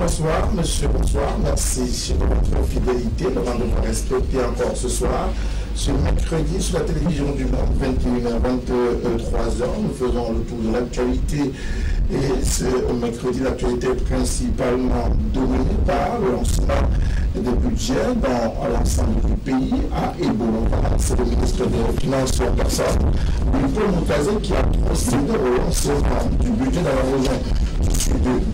Bonsoir, monsieur, bonsoir. Merci de votre fidélité, de vous respecter encore ce soir. Ce mercredi, sur la télévision du Monde, 21h-23h, nous faisons le tour de l'actualité. Et ce mercredi, l'actualité est principalement dominée par le lancement des budgets dans l'ensemble du pays. À Ebola, c'est le ministre des Finances en personne, Paul Moutazé, qui a procédé au lancement du budget dans la région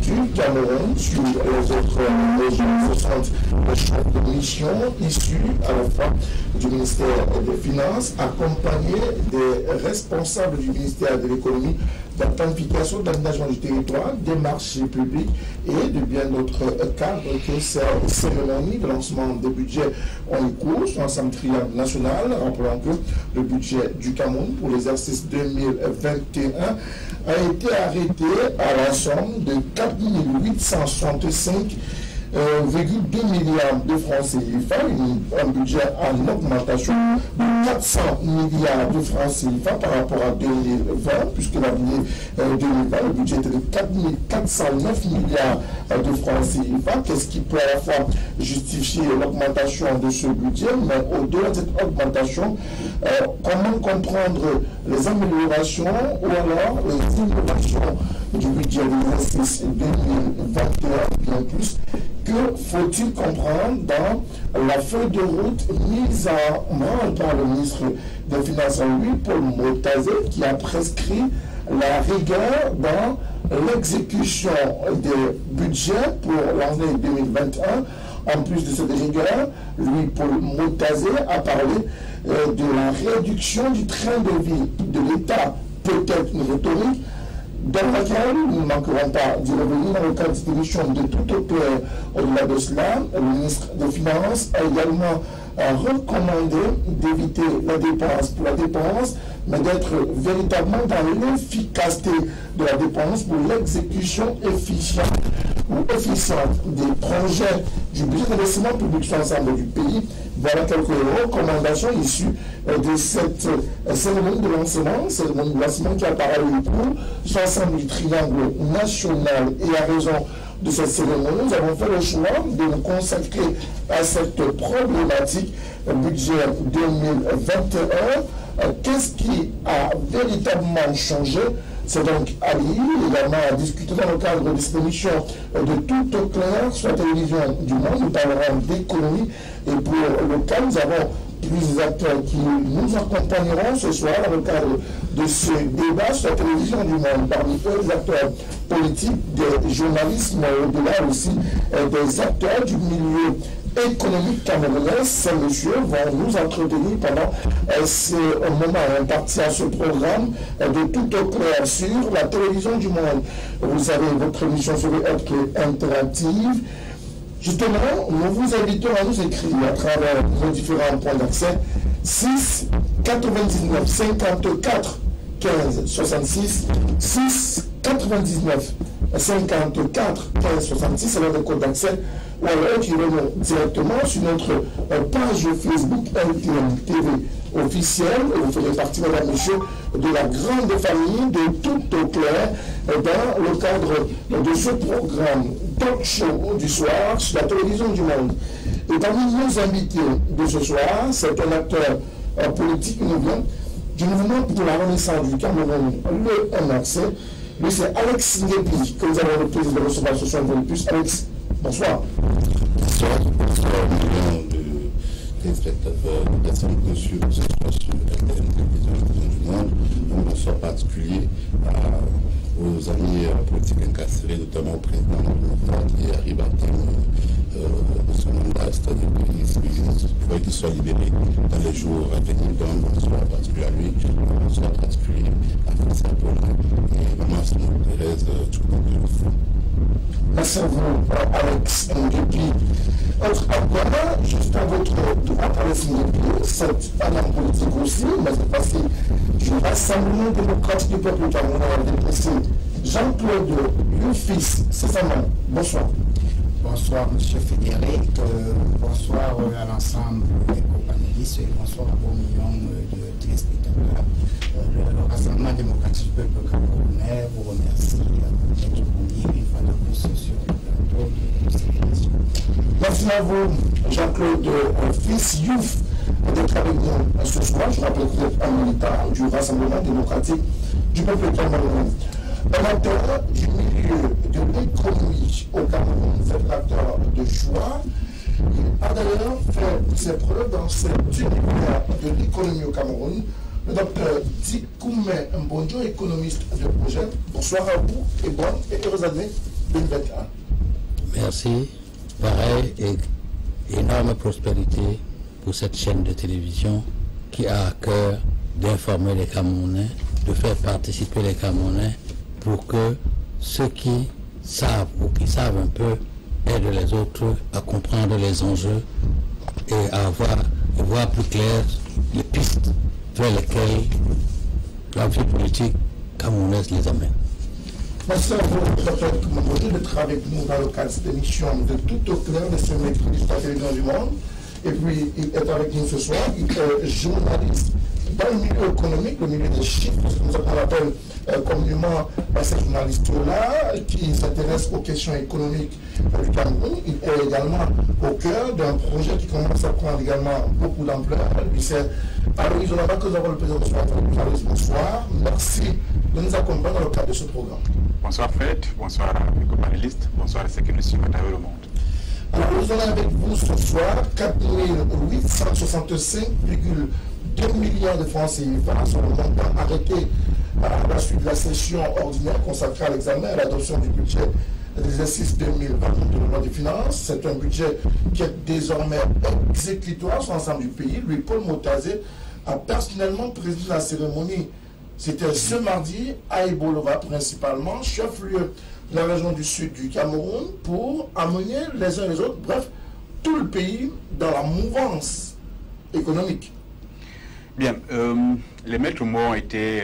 du Cameroun sur les autres régions. Ce sont les chefs de mission issus à la fois du ministère des Finances, accompagnés des responsables du ministère de l'économie, de la planification, de l'aménagement du territoire, des marchés publics et de bien d'autres cadres que ces cérémonies de lancement des budgets ont eu cours sur l'ensemble triangle national. Rappelons que le budget du Cameroun pour l'exercice 2021 a été arrêté à la somme de 4 865,2 milliards de francs CFA, un budget en augmentation de 400 milliards de francs CFA par rapport à 2020, puisque l'année 2020, le budget était de 4 409 milliards de francs CFA. Qu'est-ce qui peut à la fois justifier l'augmentation de ce budget, mais au-delà de cette augmentation, comment comprendre les améliorations ou alors les innovations du budget de l'exercice 2021, bien plus? Que faut-il comprendre dans la feuille de route mise en branle par le ministre des Finances, Paul Moutazé, qui a prescrit la rigueur dans l'exécution des budgets pour l'année 2021. En plus de cette rigueur, Paul Moutazé a parlé de la réduction du train de vie de l'État, peut-être une rhétorique, dans laquelle nous ne manquerons pas d'y revenir dans le cadre de cette émission de tout au clair. Au-delà de cela, le ministre des Finances a également recommandé d'éviter la dépense pour la dépense, mais d'être véritablement dans l'efficacité de la dépense pour l'exécution efficiente des projets du budget d'investissement public sur l'ensemble du pays. Voilà quelques recommandations issues de cette cérémonie de lancement, qui a paru pour sur l'ensemble du triangle national. Et à raison de cette cérémonie, nous avons fait le choix de nous consacrer à cette problématique budget 2021. Qu'est-ce qui a véritablement changé? C'est donc Ali également à discuter dans le cadre de cette émission de tout au clair sur la télévision du Monde. Nous parlerons d'économie et pour le cas, nous avons plusieurs acteurs qui nous accompagneront ce soir dans le cadre de ce débat sur la télévision du Monde. Parmi eux, des acteurs politiques, des journalistes, mais au-delà aussi des acteurs du milieu économique camerounais. Ces messieurs vont nous entretenir pendant ce moment imparti à ce programme de tout au clair sur la télévision du Monde. Vous savez, votre émission serait être interactive. Justement, nous vous invitons à nous écrire à travers nos différents points d'accès 6 99 54 15 66 6 99 54 15 66, c'est le code d'accès, ou alors écrivez-nous directement sur notre page Facebook LTN TV officielle. Vous ferez partie, mesdames et messieurs, de la grande famille de tout au clair dans le cadre de ce programme talk show du soir sur la télévision du Monde. Et parmi nos invités de ce soir, c'est un acteur politique du mouvement pour la renaissance du Cameroun, le MRC. Lui, c'est Alex Ngebi, que nous avons le plaisir de recevoir ce soir de plus. Alex, bonsoir. Bonsoir, millions de téléspectateurs, de personnes que sur ce soir sur la télévision du Monde. Un bonsoir particulier aux amis politiques incarcérés, notamment au président qui arrive à terme de son mandat, c'est-à-dire qu'il soit libéré dans les jours à venir. Donc, un bonsoir particulier à lui, un bonsoir particulier à François Paul et maman Simone Thérèse, tout le monde. Merci à vous, Alex Ngebi. Autre acteur, juste à votre droite, Alex Ngebi, cette femme politique aussi, mais c'est parce que du Rassemblement démocratique du peuple camerounais a déplacé Jean-Claude Youfis, c'est sa main. Bonsoir. Bonsoir, M. Frédéric. Bonsoir à l'ensemble des co-panélistes et bonsoir à vos millions de téléspectateurs. Le Rassemblement démocratique du peuple camerounais vous remercie d'être venu une fois de plus sur le plateau de Merci à vous, Jean-Claude Fils Youf, d'être avec nous ce soir. Je rappelle que vous êtes un militant du Rassemblement démocratique du peuple camerounais. Un acteur du milieu de l'économie au Cameroun, fédérateur de choix. Il a d'ailleurs fait ses preuves dans cet univers de l'économie au Cameroun. Le docteur Dikoumé Mbonjo, économiste de projet. Bonsoir à vous et bonne et heureuse année 2021. Merci. Pareil et énorme prospérité pour cette chaîne de télévision qui a à cœur d'informer les Camerounais, de faire participer les Camerounais pour que ceux qui savent ou qui savent un peu aident les autres à comprendre les enjeux et à voir plus clair les pistes vers lesquelles la vie politique camerounaise les amène. Merci à vous, docteur Mbonjo, d'être avec nous dans le cadre de cette émission de Tout au clair de ce mercredi sur la télévision du monde. Et puis, il est avec nous ce soir. Il est journaliste dans le milieu économique, le milieu des chiffres, c'est comme ça qu'on l'appelle communément ces journalistes-là, qui s'intéressent aux questions économiques du Cameroun. Il est également au cœur d'un projet qui commence à prendre également beaucoup d'ampleur. Lui, c'est Aloïs Onaba que nous avons le plaisir de soir. Aloïs, bonsoir. Merci de nous accompagner dans le cadre de ce programme. Bonsoir Fred, bonsoir à mes co-panélistes, bonsoir à ceux qui nous suivent à travers le monde. Alors nous allons avec vous ce soir 4 865,2 millions de francs CFA sur le montant arrêté à la suite de la session ordinaire consacrée à l'examen et à l'adoption du budget de l'exercice 2020 de la loi des finances. C'est un budget qui est désormais exécutoire sur l'ensemble du pays. Lui, Paul Motazé, a personnellement présidé la cérémonie. C'était ce mardi à Ebolova principalement, chef-lieu de la région du sud du Cameroun, pour amener les uns les autres, bref, tout le pays dans la mouvance économique. Bien, les maîtres mots ont été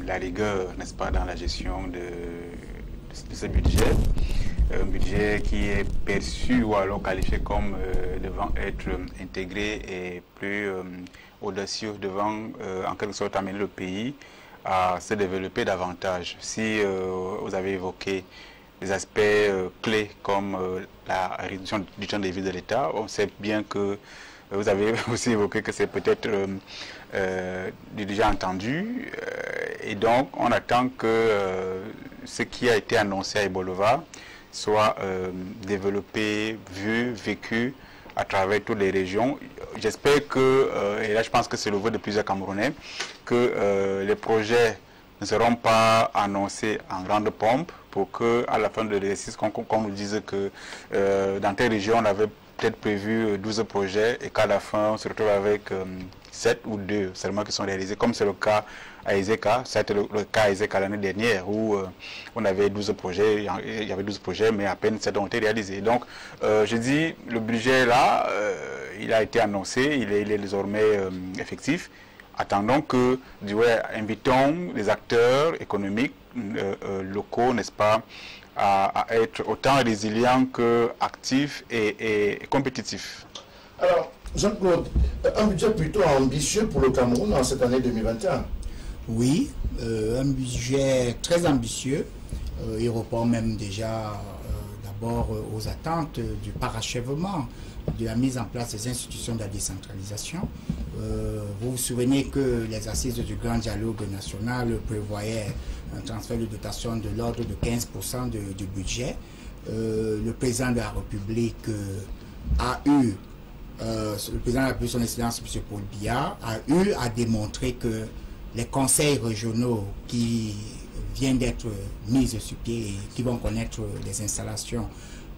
la rigueur, n'est-ce pas, dans la gestion de ce budget. Un budget qui est perçu ou alors qualifié comme devant être intégré et plus audacieux, devant en quelque sorte amener le pays à se développer davantage. Si vous avez évoqué des aspects clés comme la réduction du temps de vie de l'État, on sait bien que vous avez aussi évoqué que c'est peut-être déjà entendu, et donc on attend que ce qui a été annoncé à Ebolova soit développé, vu, vécu à travers toutes les régions. J'espère que, et là je pense que c'est le voeu de plusieurs Camerounais, que les projets ne seront pas annoncés en grande pompe pour qu'à la fin de l'exercice, qu'on nous dise que dans telle région on avait peut-être prévu 12 projets et qu'à la fin on se retrouve avec 7 ou 2 seulement qui sont réalisés, comme c'est le cas à Ezeka. C'était le cas à Ezeka l'année dernière où on avait 12 projets, il y avait 12 projets, mais à peine 7 ont été réalisés. Donc je dis, le budget là, il a été annoncé, il est désormais effectif. Attendons que, invitons les acteurs économiques locaux, n'est-ce pas, à être autant résilients qu'actifs et compétitifs. Alors, Jean-Claude, un budget plutôt ambitieux pour le Cameroun en cette année 2021. Oui, un budget très ambitieux. Il répond même déjà d'abord aux attentes du parachèvement de la mise en place des institutions de la décentralisation. Vous vous souvenez que les assises du Grand Dialogue National prévoyaient un transfert de dotation de l'ordre de 15% du budget. Le président de la République le président de la République, son Excellence, M. Paul Biya, a eu à démontrer que les conseils régionaux qui viennent d'être mis sur pied et qui vont connaître les installations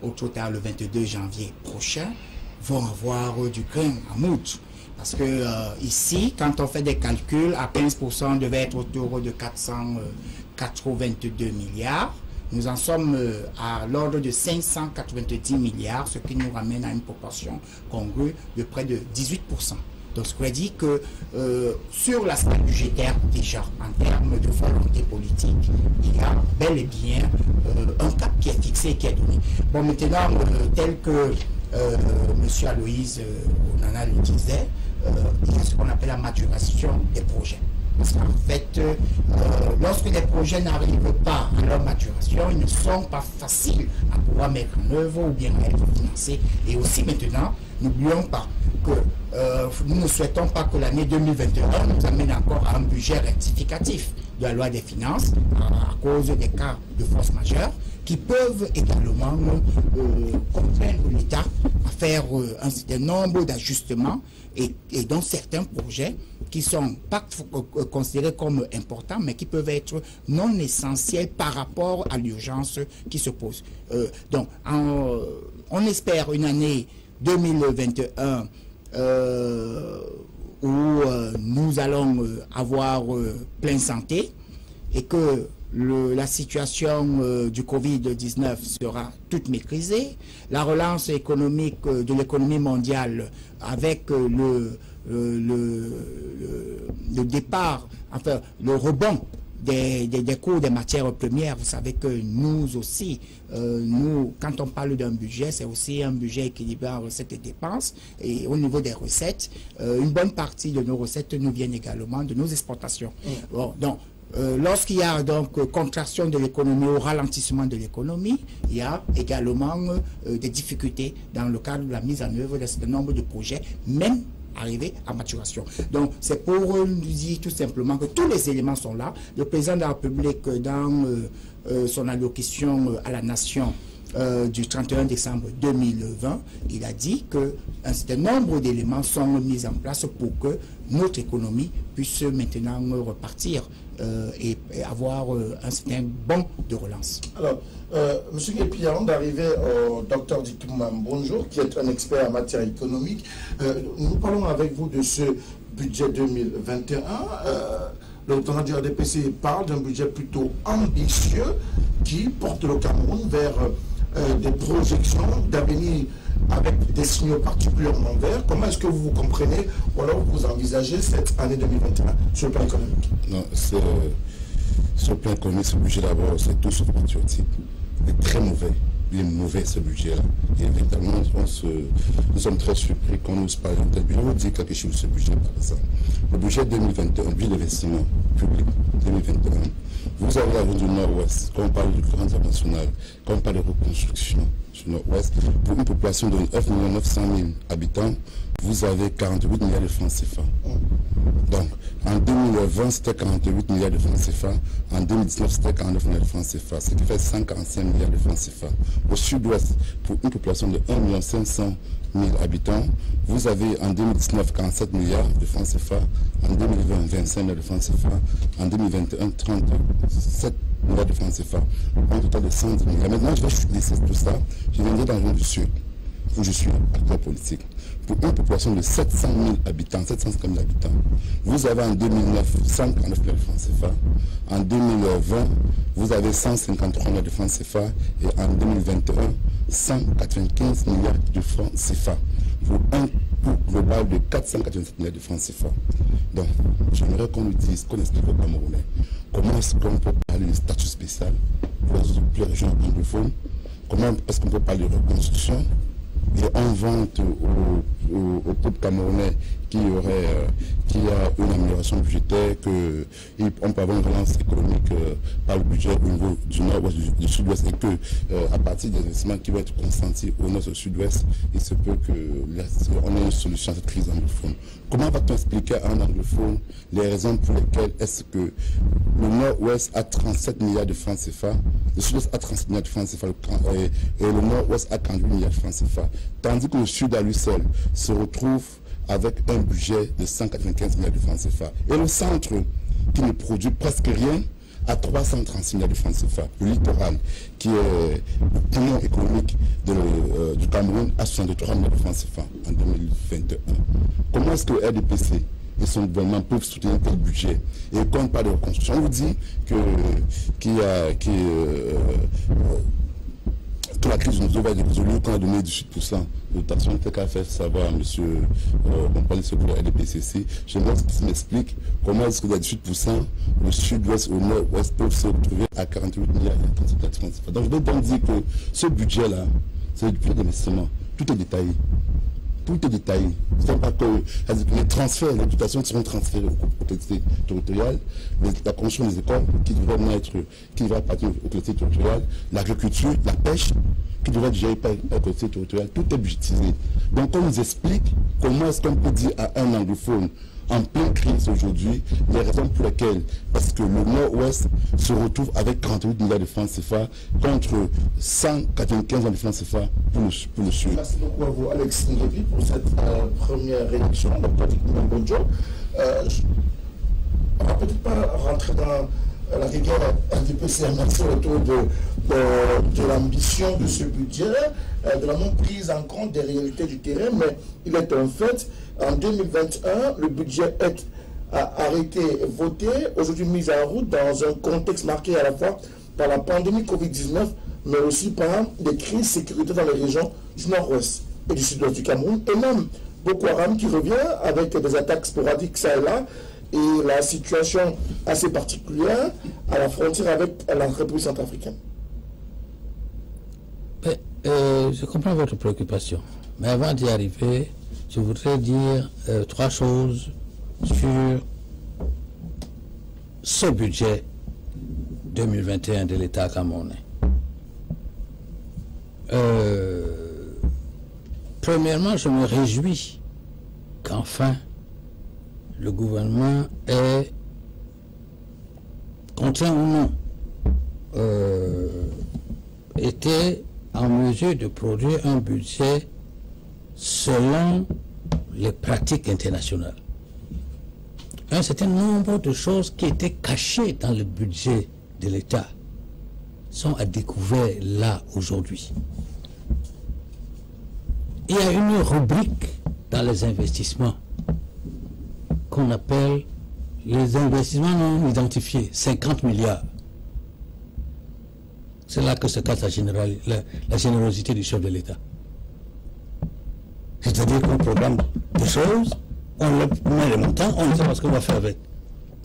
au total le 22 janvier prochain vont avoir du grain à moudre. Parce que ici, quand on fait des calculs, à 15%, on devait être autour de 482 milliards. Nous en sommes à l'ordre de 590 milliards, ce qui nous ramène à une proportion congrue de près de 18%. Donc, ce qui veut dire que sur l'aspect budgétaire, déjà, en termes de volonté politique, il y a bel et bien un cap qui est fixé et qui est donné. Bon, maintenant, tel que M. Aloïs Onana le disait, il y a ce qu'on appelle la maturation des projets. Parce qu'en fait, lorsque les projets n'arrivent pas à leur maturation, ils ne sont pas faciles à pouvoir mettre en œuvre ou bien à être financés. Et aussi maintenant, n'oublions pas que nous ne souhaitons pas que l'année 2021 nous amène encore à un budget rectificatif de la loi des finances à cause des cas de force majeure qui peuvent également contraindre l'État à faire un certain nombre d'ajustements et dans certains projets qui ne sont pas considérés comme importants, mais qui peuvent être non essentiels par rapport à l'urgence qui se pose. Donc, on espère une année 2021 où nous allons avoir pleine santé et que la situation du Covid-19 sera toute maîtrisée. La relance économique de l'économie mondiale avec le départ, enfin le rebond des cours des matières premières. Vous savez que nous aussi, quand on parle d'un budget, c'est aussi un budget équilibré en recettes et dépenses. Et au niveau des recettes, une bonne partie de nos recettes nous viennent également de nos exportations. Bon, donc, lorsqu'il y a donc contraction de l'économie ou ralentissement de l'économie, il y a également des difficultés dans le cadre de la mise en œuvre d'un certain nombre de projets, même arriver à maturation. Donc, c'est pour nous dire tout simplement que tous les éléments sont là. Le président de la République, dans son allocution à la nation du 31 décembre 2020, il a dit qu'un certain nombre d'éléments sont mis en place pour que notre économie puisse maintenant repartir et avoir un certain bond de relance. Alors, M. Guépi, avant d'arriver au Dr Dikouma Bonjour, qui est un expert en matière économique, nous parlons avec vous de ce budget 2021. Le lieutenant du RDPC parle d'un budget plutôt ambitieux qui porte le Cameroun vers des projections d'avenir avec des signaux particulièrement verts. Comment est-ce que vous comprenez ou alors vous envisagez cette année 2021 sur le plan économique? Non, sur le plan économique, ce budget d'abord, c'est tout sauf patriotique. Il est très mauvais. Il est mauvais ce budget-là. Et évidemment, nous sommes très surpris qu'on nous parle d'un tel budget. Je vais vous dire quelque chose de ce budget par exemple. Le budget 2021, le budget d'investissement public 2021, vous avez la route du Nord-Ouest, quand on parle de grandes internationales, quand on parle de reconstruction du Nord-Ouest, pour une population de 9 900 000 habitants, vous avez 48 milliards de francs CFA. Donc, en 2020, c'était 48 milliards de francs CFA. En 2019, c'était 49 milliards de francs CFA, ce qui fait 145 milliards de francs CFA. Au sud-ouest, pour une population de 1 500 000 habitants, vous avez en 2019 47 milliards de francs CFA, en 2020, 25 milliards de francs CFA, en 2021, 37 milliards de francs CFA, un total de 110 milliards. Maintenant, je vais laisser tout ça. Je viendrai dans le région du Sud, où je suis acteur politique. Pour une population de 700 000 habitants, 750 000 habitants, vous avez en 2009 149 milliards de francs CFA. En 2020, vous avez 153 milliards de francs CFA. Et en 2021, 195 milliards de francs CFA. Pour un coût global de 487 milliards de francs CFA. Donc, j'aimerais qu'on nous dise, qu'on explique aux Camerounais, comment est-ce qu'on peut parler de statut spécial pour les régions anglophones, comment est-ce qu'on peut parler de reconstruction, et on vante au peuple camerounais qui a une amélioration budgétaire, qu'on peut avoir une relance économique par le budget au niveau du nord-ouest, du sud-ouest, et que à partir des investissements qui vont être consentis au nord et au sud-ouest, il se peut qu'on ait une solution à cette crise anglophone. Comment va-t-on expliquer à un anglophone les raisons pour lesquelles est-ce que le nord-ouest a 37 milliards de francs CFA, le sud-ouest a 37 milliards de francs CFA et le nord-ouest a 48 milliards de francs CFA, tandis que le sud à lui seul se retrouve avec un budget de 195 milliards de francs CFA. Et le centre, qui ne produit presque rien, à 336 milliards de francs CFA. Le littoral, qui est le poumon économique du Cameroun, a 63 milliards de francs CFA en 2021. Comment est-ce que le RDPC et son gouvernement peuvent soutenir tel budget? Et quand on parle de reconstruction, on vous dit que la crise nous va être résolue quand on a donné 18% de dotation, tel qu'a fait savoir monsieur, on parle de ce pour le RDPCC. J'aimerais qu'il m'explique comment est-ce que les 18%, le sud-ouest ou le nord-ouest peuvent se retrouver à 48 milliards de francs. Donc je vais donc dire que ce budget-là, c'est le budget d'investissement. Tout est détaillé. tout est détaillé. C'est pas que les transferts, les dotations seront transférées aux collectivités territoriales, mais la construction des écoles qui devrait partir aux collectivités territoriales, l'agriculture, la pêche, qui devrait déjà être aux collectivités territoriales, tout est budgétisé. Donc on nous explique comment est-ce qu'on peut dire à un anglophone en pleine crise aujourd'hui, les raisons pour lesquelles, parce que le Nord-Ouest se retrouve avec 48 milliards de francs CFA contre 195 milliards de francs CFA pour le Sud. Merci beaucoup à vous, Alex Nguebi, pour cette première réaction. Donc, pratiquement bon job. On ne va peut-être pas rentrer dans la rigueur un petit peu CMRC autour de l'ambition de ce budget, de la non prise en compte des réalités du terrain, mais il est un fait. En 2021, le budget est arrêté, voté, aujourd'hui mis en route dans un contexte marqué à la fois par la pandémie Covid-19, mais aussi par des crises sécuritaires dans les régions du nord-ouest et du sud-ouest du Cameroun, et même Boko Haram qui revient avec des attaques sporadiques ça et là, et la situation assez particulière à la frontière avec la République centrafricaine. Je comprends votre préoccupation, mais avant d'y arriver, je voudrais dire trois choses sur ce budget 2021 de l'État camerounais. Premièrement, je me réjouis qu'enfin le gouvernement ait, contraint ou non, été en mesure de produire un budget selon les pratiques internationales. Un certain nombre de choses qui étaient cachées dans le budget de l'État sont à découvert là aujourd'hui. Il y a une rubrique dans les investissements qu'on appelle les investissements non identifiés, 50 milliards. C'est là que se cache la générosité du chef de l'État. C'est-à-dire qu'on programme des choses, on met les montants, on ne sait pas ce qu'on va faire avec.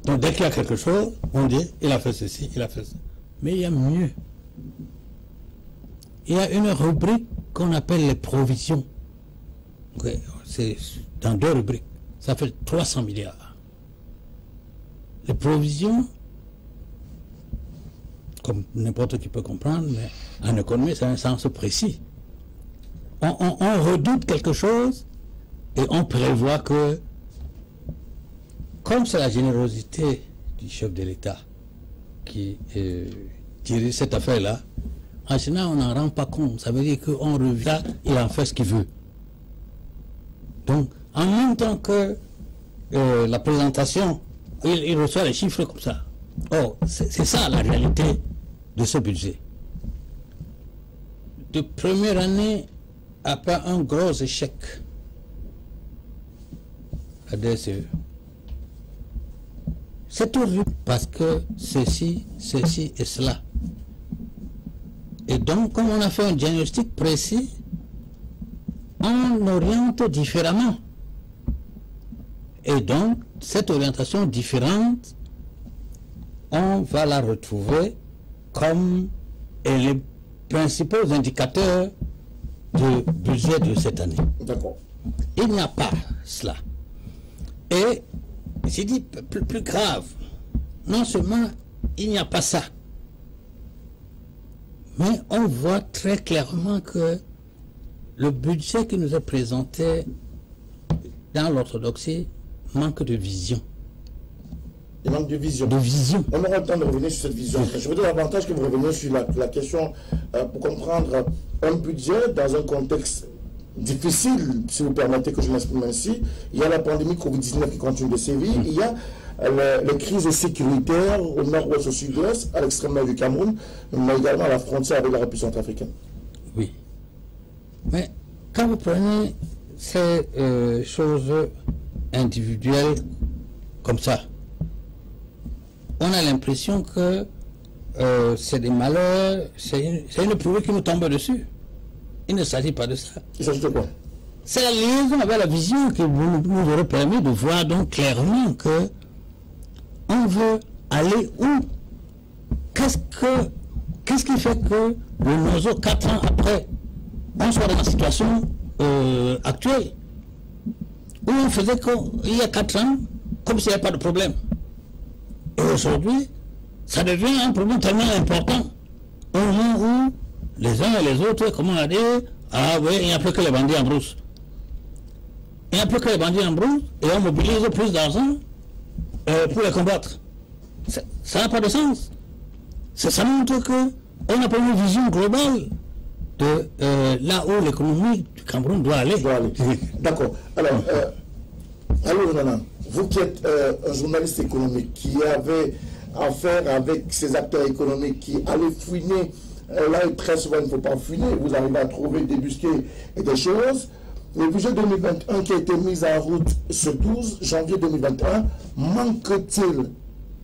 Donc dès qu'il y a quelque chose, on dit, il a fait ceci, il a fait ça. Mais il y a mieux. Il y a une rubrique qu'on appelle les provisions. Okay. C'est dans deux rubriques. Ça fait 300 milliards. Les provisions, comme n'importe qui peut comprendre, mais en économie, c'est un sens précis. On redoute quelque chose et on prévoit que, comme c'est la générosité du chef de l'État qui dirige cette affaire-là, en général, on n'en rend pas compte. Ça veut dire qu'on revient, il en fait ce qu'il veut. Donc, en même temps que la présentation, il reçoit les chiffres comme ça. Oh, c'est ça la réalité de ce budget. De première année, après un gros échec à DSE. C'est horrible parce que ceci et cela. Et donc, comme on a fait un diagnostic précis, on oriente différemment. Et donc, cette orientation différente, on va la retrouver comme les principaux indicateurs de budget de cette année. D'accord. Il n'y a pas cela. Et j'ai dit plus grave, non seulement il n'y a pas ça, mais on voit très clairement que le budget qui nous est présenté dans l'orthodoxie manque de vision. Il manque de vision. De vision. On aura le temps de revenir sur cette vision. Je voudrais davantage que vous reveniez sur la question pour comprendre un budget dans un contexte difficile, si vous permettez que je m'exprime ainsi. Il y a la pandémie Covid-19 qui continue de sévir. Il y a les crises sécuritaires au nord-ouest, au sud-ouest, à l'extrême nord du Cameroun, mais également à la frontière avec la République centrafricaine. Oui. Mais quand vous prenez ces choses individuelles comme ça, on a l'impression que c'est des malheurs, c'est une pluie qui nous tombe dessus. Il ne s'agit pas de ça. Il s'agit de quoi? C'est la liaison avec la vision qui nous aurait permis de voir donc clairement que on veut aller où? Qu'est-ce qui fait que le NOZO, 4 ans après, on soit dans la situation actuelle? où on faisait il y a 4 ans, comme s'il n'y avait pas de problème. Et aujourd'hui, ça devient un problème tellement important. Au moment où les uns et les autres, comment on a dit, ah oui, il n'y a plus que les bandits en brousse. Il n'y a plus que les bandits en brousse et on mobilise plus d'argent pour les combattre. Ça n'a pas de sens. Ça montre qu'on n'a pas une vision globale de là où l'économie du Cameroun doit aller. D'accord. Alors, Nana, vous qui êtes un journaliste économique qui avait affaire avec ces acteurs économiques qui allaient fouiner, là très souvent il ne faut pas fouiner, vous arrivez à trouver, débusquer des choses. Le budget 2021 qui a été mis en route ce 12 janvier 2021, manque-t-il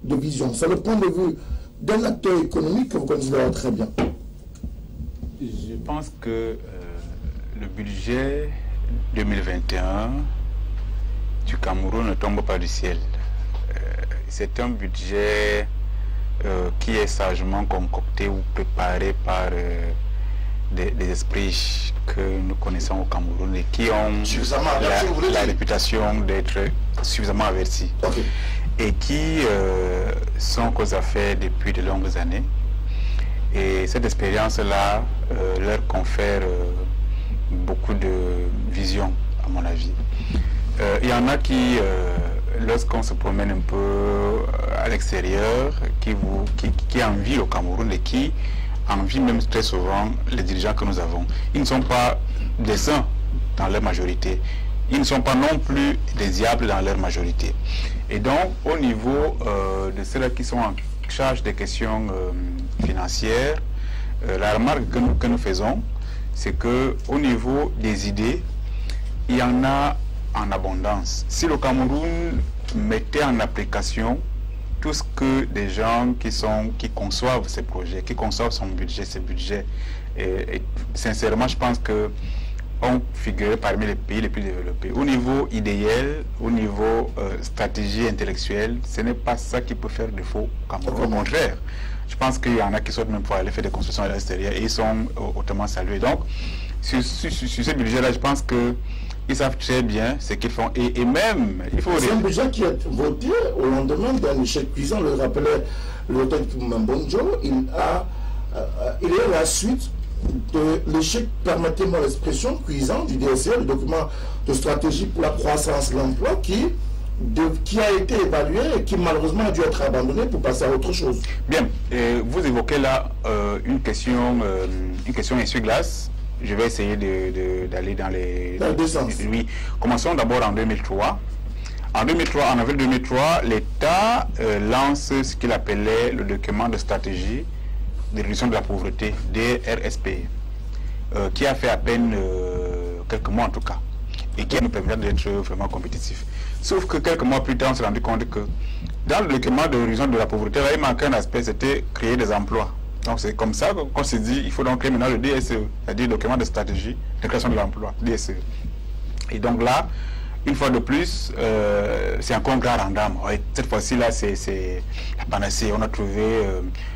de vision? C'est le point de vue d'un acteur économique que vous connaissez très bien. Je pense que le budget 2021 du Cameroun ne tombe pas du ciel. C'est un budget qui est sagement concocté ou préparé par des esprits que nous connaissons au Cameroun et qui ont la réputation d'être suffisamment avertis. Okay. Et qui sont aux affaires depuis de longues années. Et cette expérience-là leur confère beaucoup de vision, à mon avis. Il y en a qui, lorsqu'on se promène un peu à l'extérieur, qui envient le Cameroun et qui envient même très souvent les dirigeants que nous avons. Ils ne sont pas des saints dans leur majorité. Ils ne sont pas non plus des diables dans leur majorité. Et donc, au niveau de ceux-là qui sont en charge des questions financières, la remarque que nous faisons, c'est qu'au niveau des idées, il y en a en abondance. Si le Cameroun mettait en application tout ce que des gens qui conçoivent ces projets, qui conçoivent son budget, ses budgets, et sincèrement, je pense que on figurait parmi les pays les plus développés. Au niveau idéal, au niveau stratégie intellectuelle, ce n'est pas ça qui peut faire défaut au Cameroun. Au contraire, je pense qu'il y en a qui sortent même pour aller faire des constructions à l'extérieur et ils sont hautement salués. Donc, sur ce budget-là, je pense qu'ils savent très bien ce qu'ils font. Et même, il faut... C'est un budget qui est voté au lendemain d'un échec cuisant, le rappelait le docteur Mbonjo. Il est la suite de l'échec, permettez-moi l'expression, cuisant du DSE, le document de stratégie pour la croissance et l'emploi, qui a été évalué et qui malheureusement a dû être abandonné pour passer à autre chose. Bien, vous évoquez là une question essuie-glace. Je vais essayer d'aller dans les deux sens. Oui, commençons d'abord en 2003. En avril 2003, l'État lance ce qu'il appelait le document de stratégie de réduction de la pauvreté, DRSP, qui a fait à peine quelques mois en tout cas, et qui nous permet d'être vraiment compétitifs. Sauf que quelques mois plus tard, on s'est rendu compte que dans le document de réduction de la pauvreté, là, il manquait un aspect, c'était créer des emplois. Donc c'est comme ça qu'on s'est dit, il faut donc créer maintenant le DSE, c'est-à-dire le document de stratégie de création de l'emploi, DSE. Et donc là, une fois de plus, c'est encore un grand rendement. Cette fois-ci, là, c'est la panacée. On a trouvé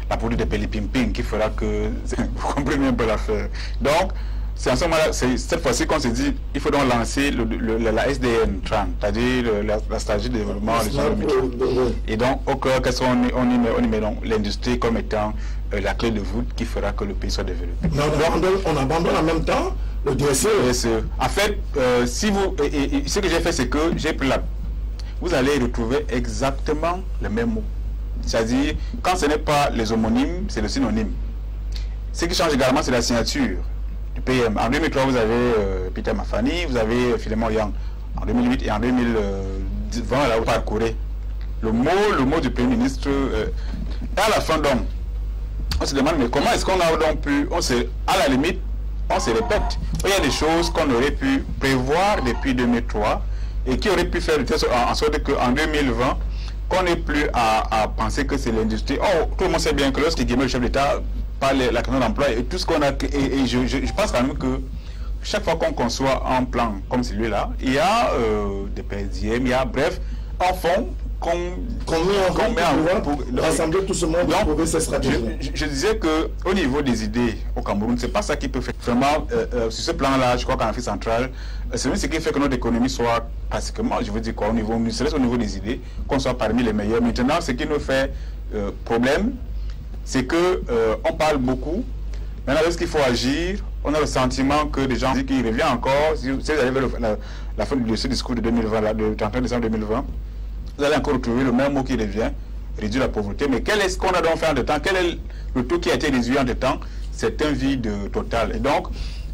la produit de Pélipimping qui fera que vous comprenez un peu l'affaire. Donc, c'est en ce moment-là, cette fois-ci qu'on s'est dit, il faut donc lancer la SDN 30, c'est-à-dire la stratégie de développement régional. Et donc, au cœur, on y met donc l'industrie comme étant la clé de voûte qui fera que le pays soit développé. On abandonne en même temps le DSE. En fait, ce que j'ai fait, c'est que j'ai pris vous allez retrouver exactement le même mot. C'est-à-dire, quand ce n'est pas les homonymes, c'est le synonyme. Ce qui change également, c'est la signature du PM. En 2003, vous avez Peter Mafani, vous avez Philemon Yang. En 2008 et en 2020, là, vous parcourez le mot du Premier ministre. À la fin, donc, on se demande, mais comment est-ce qu'on a donc pu, à la limite, on se répète. Il y a des choses qu'on aurait pu prévoir depuis 2003 et qui auraient pu faire en sorte qu'en 2020, qu'on n'ait plus à penser que c'est l'industrie. Oh, tout le monde sait bien que lorsqu'il le chef d'État parle de la question d'emploi et tout ce qu'on a... Et je pense quand même que chaque fois qu'on conçoit un plan comme celui-là, il y a des PSDM, il y a, bref, un fonds qu'on met en route pour rassembler tout ce monde et trouver ces stratégies. Je disais qu'au niveau des idées au Cameroun, c'est pas ça qui peut faire. Vraiment, sur ce plan-là, je crois qu'en Afrique centrale, c'est ce qui fait que notre économie soit pratiquement, je veux dire quoi, au niveau des idées, qu'on soit parmi les meilleurs. Maintenant, ce qui nous fait problème, c'est que on parle beaucoup. Maintenant, lorsqu'il faut agir, on a le sentiment que des gens disent qu'il revient encore. Si vous allez vers la fin de ce discours de 2020, le 31 décembre 2020, vous allez encore retrouver le même mot qui revient, réduire la pauvreté. Mais quel est ce qu'on a donc fait en de temps? Quel est le taux qui a été réduit en de temps? C'est un vide total. Et donc,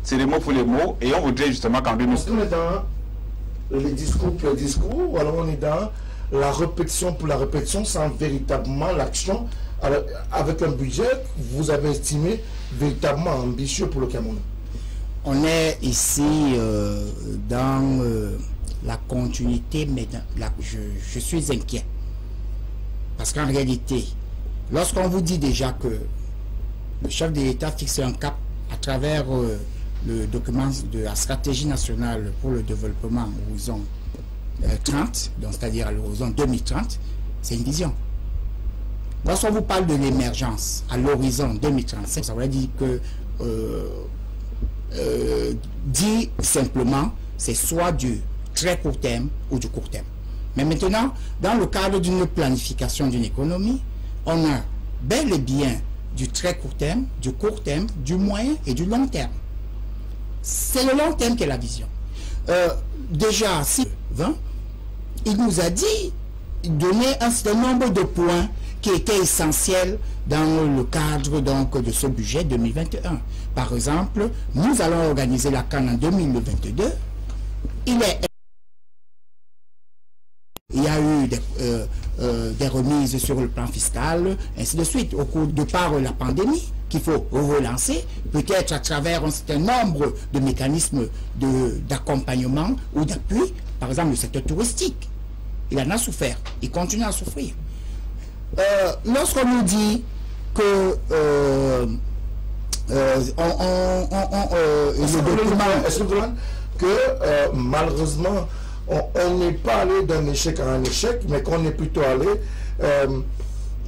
c'est les mots pour les mots. Et on voudrait justement qu'en 2000... Est-ce qu'on est dans les discours pour les discours, ou alors on est dans la répétition pour la répétition sans véritablement l'action, avec un budget que vous avez estimé véritablement ambitieux pour le Cameroun? On est ici dans la continuité, mais je suis inquiet. Parce qu'en réalité, lorsqu'on vous dit déjà que le chef de l'État fixe un cap à travers le document de la stratégie nationale pour le développement à l'horizon 30, donc c'est-à-dire à l'horizon 2030, c'est une vision. Lorsqu'on vous parle de l'émergence à l'horizon 2035, ça veut dire que, dit simplement, c'est soit du très court terme ou du court terme. Mais maintenant, dans le cadre d'une planification d'une économie, on a bel et bien du très court terme, du moyen et du long terme. C'est le long terme qui est la vision. Déjà, il nous a dit, donner un certain nombre de points qui étaient essentiels dans le cadre donc de ce budget 2021. Par exemple, nous allons organiser la CAN en 2022. Il y a eu des remises sur le plan fiscal, ainsi de suite, au cours de par la pandémie, qu'il faut relancer, peut-être à travers un certain nombre de mécanismes d'accompagnement ou d'appui, par exemple le secteur touristique. Il en a souffert, il continue à souffrir. Lorsqu'on nous dit que est-ce que malheureusement on n'est pas allé d'un échec à un échec, mais qu'on est plutôt allé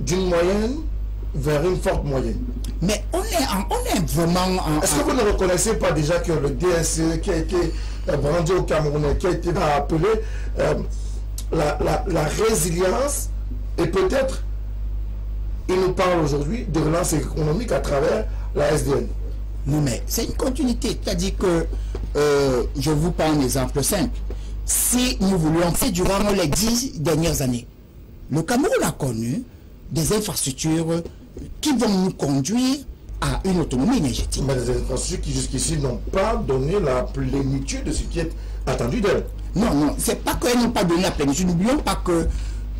d'une moyenne vers une forte moyenne? Mais on est vraiment en... Est-ce que vous ne reconnaissez pas déjà que le DSE qui a été brandi au Camerounais, qui a été appelé la résilience, et peut-être il nous parle aujourd'hui de relance économique à travers la SDN? Non, mais c'est une continuité. C'est-à-dire que, je vous prends un exemple simple. Si nous voulions faire durant les 10 dernières années, le Cameroun a connu des infrastructures qui vont nous conduire à une autonomie énergétique. Mais les infrastructures qui jusqu'ici n'ont pas donné la plénitude de ce qui est attendu d'elles. Non, non, c'est pas qu'elles n'ont pas donné la plénitude. N'oublions pas que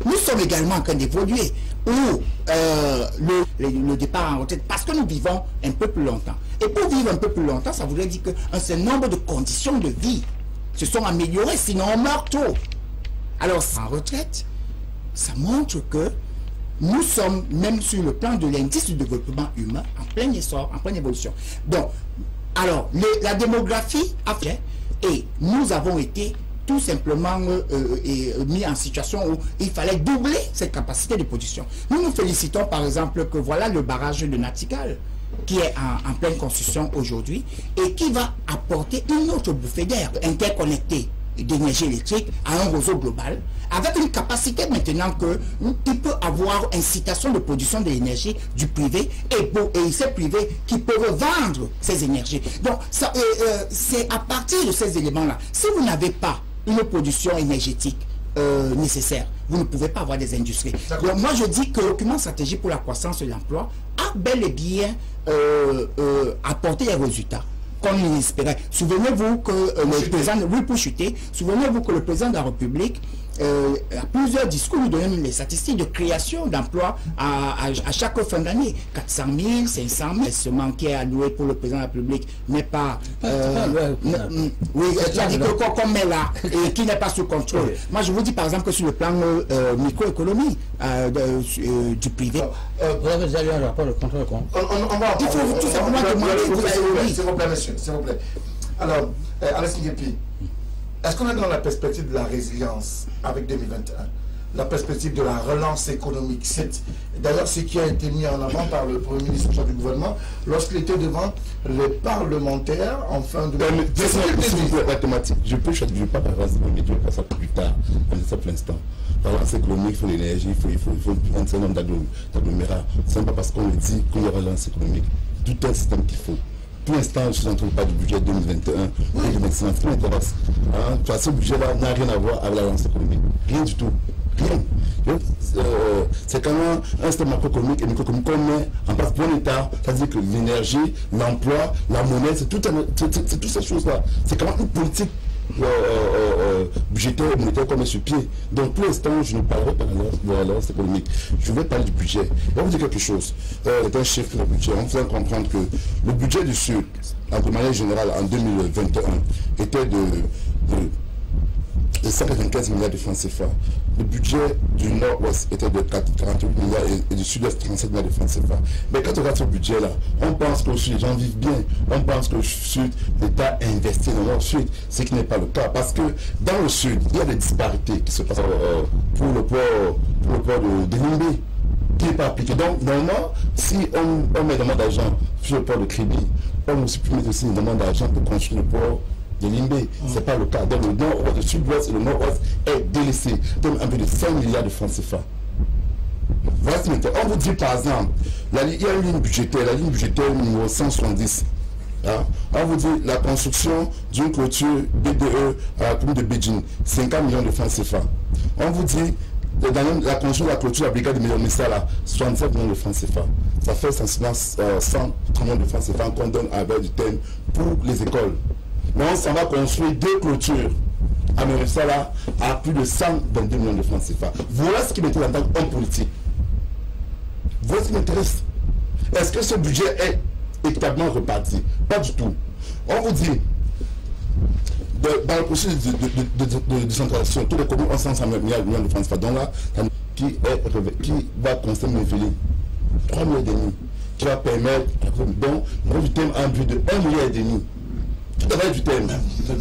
nous sommes également en train d'évoluer. Ou le départ en retraite, parce que nous vivons un peu plus longtemps. Et pour vivre un peu plus longtemps, ça voudrait dire qu'un certain nombre de conditions de vie se sont améliorées, sinon on meurt tôt. Alors, en retraite, ça montre que nous sommes, même sur le plan de l'indice du développement humain, en plein essor, en pleine évolution. Donc, alors, la démographie a fait, et nous avons été tout simplement mis en situation où il fallait doubler cette capacité de production. Nous nous félicitons par exemple que voilà le barrage de Natikal qui est en pleine construction aujourd'hui et qui va apporter une autre bouffée d'air interconnectée d'énergie électrique à un réseau global avec une capacité maintenant qu'il peut avoir incitation de production de l'énergie du privé et ces privés qui peuvent vendre ces énergies. Donc c'est à partir de ces éléments-là. Si vous n'avez pas une production énergétique nécessaire, vous ne pouvez pas avoir des industries. Donc moi je dis que le document stratégique pour la croissance et l'emploi a bel et bien apporté des résultats comme il espérait. Souvenez-vous que le président, oui, pour chuter, souvenez-vous que le président de la République, à plusieurs discours, nous donne les statistiques de création d'emplois à chaque fin d'année. 400 000, 500 000, ce qui est alloué pour le président de la République n'est pas... oui, c'est-à-dire qu'on met là et qui n'est pas sous contrôle. Moi, je vous dis par exemple que sur le plan microéconomie du privé... vous avez déjà eu un rapport de contrôle compte. Il faut tout simplement demander... S'il vous plaît, monsieur, s'il vous plaît. Alors, Alès Nguépi, est-ce qu'on est dans la perspective de la résilience avec 2021? la perspective de la relance économique. C'est d'ailleurs ce qui a été mis en avant par le Premier ministre du gouvernement lorsqu'il était devant les parlementaires en fin de... La thématique, je ne vais pas parler mais je vais faire ça plus tard, on ça pour l'instant. La relance économique, il faut l'énergie, il faut un certain nombre d'agglomérats. Ce n'est pas parce qu'on le dit qu'il y aura relance économique. Tout un système qu'il faut. Pour l'instant, je ne suis en train de parler du budget 2021 et de maintenant, ce qui m'intéresse. Ce budget-là n'a rien à voir avec la relance économique. Rien du tout. Rien. C'est quand même un système macroéconomique et microéconomique qu'on met en place bon état. C'est-à-dire que l'énergie, l'emploi, la monnaie, c'est toutes ces choses-là. C'est quand même une politique budgétaire et monétaire qu'on met sur pied. Donc pour l'instant, je ne parlerai pas de la relance économique. Je vais parler du budget. Je vais vous dire quelque chose. C'est un chiffre le budget. On fait comprendre que le budget du Sud, de manière générale, en 2021, était de 195 milliards de francs CFA. Le budget du Nord-Ouest était de 48 milliards et du Sud-Est 37 milliards de francs CFA. Mais quand on regarde ce budget-là, on pense qu'au Sud, les gens vivent bien. On pense qu'au Sud, l'État investit dans le Sud, ce qui n'est pas le cas. Parce que dans le Sud, il y a des disparités qui se passent pour le port de Limbé, qui n'est pas appliqué. Donc, normalement, si on met demande d'argent sur le port de Kribi, on aussi peut mettre aussi une demande d'argent pour construire le port de Limbé. Ce n'est pas le cas. Donc le nord-ouest, le sud-ouest et le nord-ouest est délaissé. Donc un peu de 5 milliards de francs CFA. Voici maintenant. On vous dit par exemple, il y a une ligne budgétaire, la ligne budgétaire numéro 170. Hein? On vous dit la construction d'une clôture BDE à la commune de Beijing, 50 millions de francs CFA. On vous dit la construction de la clôture de la brigade de Médonissa, 67 millions de francs CFA. Ça fait 130 millions de francs CFA qu'on donne avec du thème pour les écoles. Mais on s'en va construire 2 clôtures à Médonissa à plus de 122 millions de francs CFA. Voilà ce qui m'intéresse en tant qu'homme politique. Voilà ce qui m'intéresse. Est-ce que ce budget est équitablement reparti? Pas du tout. On vous dit, dans le processus de décentralisation, tous les communes ont 500 millions de francs CFA. Donc là, qui va constater Mévelé 3 milliards et demi, qui va permettre, donc, du thème en but de 1,5 milliard. Tout à fait du thème. Oui,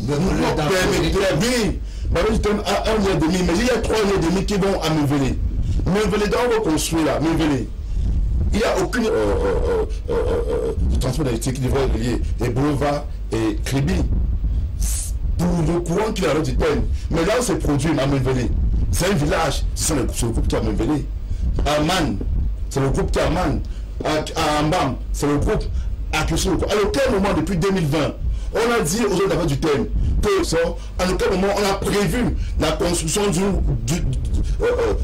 du thème à 1,5 milliard, mais il y a 3 milliards et demi qui vont à Mévelé. Mévelé, donc on va construire là, Mévelé. Il n'y a aucune transport d'électricité qui devrait relier les boulevards et Kribi. Pour le courant qui est à du thème. Mais là où c'est produit à Mévelé, c'est un village, c'est le groupe qui est à Mévelé. À Man, c'est le groupe qui est à Man. À Ambam, c'est le groupe à Kyoso. À aucun moment depuis 2020, on a dit aux autres d'abord du thème que ça, à aucun moment on a prévu la construction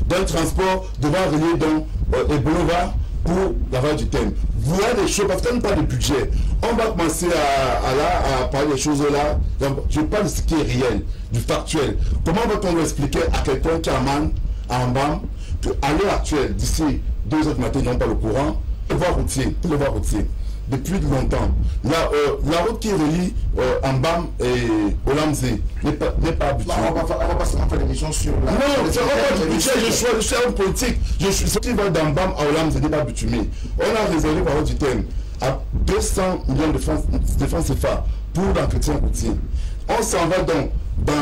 d'un transport devant relier dans les boulevards pour l'avoir du thème. Voilà des choses, parce qu'on parle de budget, on va commencer à parler des choses là. Donc, je parle de ce qui est réel, du factuel. Comment va-t-on lui expliquer à quelqu'un qui a man, à Ambam, qu'à l'heure actuelle, d'ici 2 heures du matin, ils n'ont pas le courant, pour le voir routier, depuis longtemps. La route qui relie Ambam et Olamze n'est pas habituée. On va pas faire l'émission sur la... Non, c'est pas du budget, je suis un politique. Ce qui va d'Ambam à Olamze n'est pas bitumé. On a réservé par du thème à 200 millions de francs CFA pour l'entretien routier. On s'en va donc dans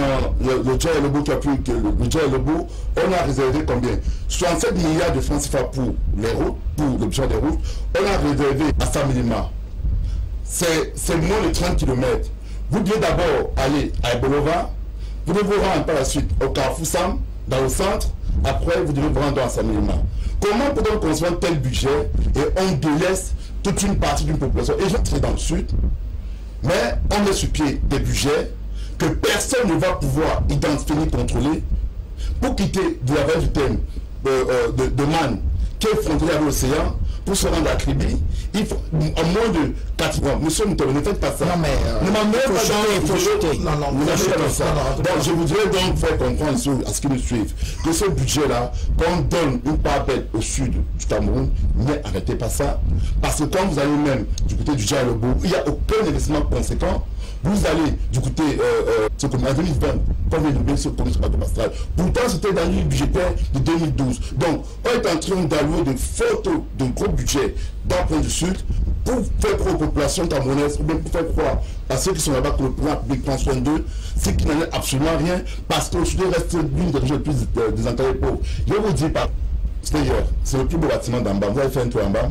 le Dja Lobo qui a pris le Dja Lobo, on a réservé combien? 67 milliards de francs CFA pour les routes, pour le budget des routes. On a réservé à Samilima. C'est moins de 30 km. Vous devez d'abord aller à Ebolova, vous devez vous rendre par la suite au Carrefour Sam, dans le centre, après vous devez vous rendre à Samilima. Comment peut-on construire tel budget et on délaisse toute une partie d'une population? Et je suis dans le sud, mais on met sur pied des budgets que personne ne va pouvoir identifier ni contrôler pour quitter de la vallée du thème de Man, qui est frontalier à l'océan, pour se rendre à Kribi. Il faut en moins de 4 mois. Monsieur Mouton, ne faites pas ça. Non, mais il faut jeter. Donc, je voudrais donc faire comprendre à ce qui nous suivent que ce budget-là, qu'on donne une part belle au sud du Cameroun, n'arrêtez pas ça. Parce que quand vous allez même du côté du Dja Lobo, il n'y a aucun investissement conséquent Vous allez du côté ce comme en 2020, quand vous avez ce comité cadastral. Pourtant, c'était dans le budgétaire de 2012. Donc, on est en train d'allouer de gros budgets dans le point du Sud pour faire croire aux populations camerounaises, ou bien pour faire croire à ceux qui sont là-bas que le pouvoir public prend soin d'eux, c'est qui n'en est absolument rien, parce que le Sud reste l'une des régions les plus désenclavées pauvres. Je vais vous dire, c'est le plus beau bâtiment d'Ambam. Vous avez fait un tour en bas,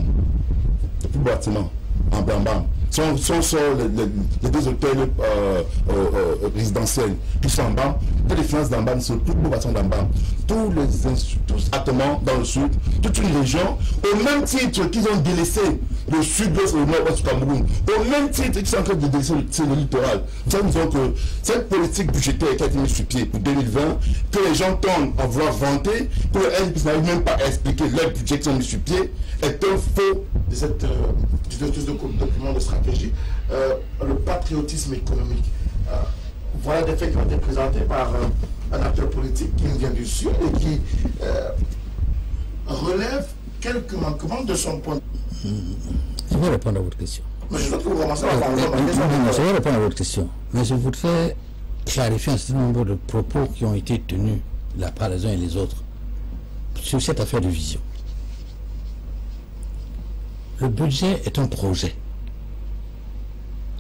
le plus beau bâtiment en Bambam. Si on sort les deux hôtels résidentiels qui sont en bas, toutes les finances d'Ambam, c'est le plus beau bâtiment d'Ambam. Tous attenants dans le sud, toute une région, au même titre qu'ils ont délaissé le sud-ouest et le nord-ouest du Cameroun, au même titre qu'ils sont en train de délaisser le littoral. Nous savons que cette politique budgétaire qui a été mise sur pied pour 2020, que les gens tendent à vouloir vanter, que le NPC n'arrive même pas à expliquer leur budget qu'ils ont mis sur pied, est un faux de cette document de stratégie, le patriotisme économique. Voilà des faits qui ont été présentés par un acteur politique qui vient du Sud et qui relève quelques manquements de son point de vue. Je vais répondre à votre question. Mais je veux que vous commencez à parler je vais répondre à votre question. Mais je voudrais clarifier un certain nombre de propos qui ont été tenus là par les uns et les autres sur cette affaire de vision. Le budget est un projet.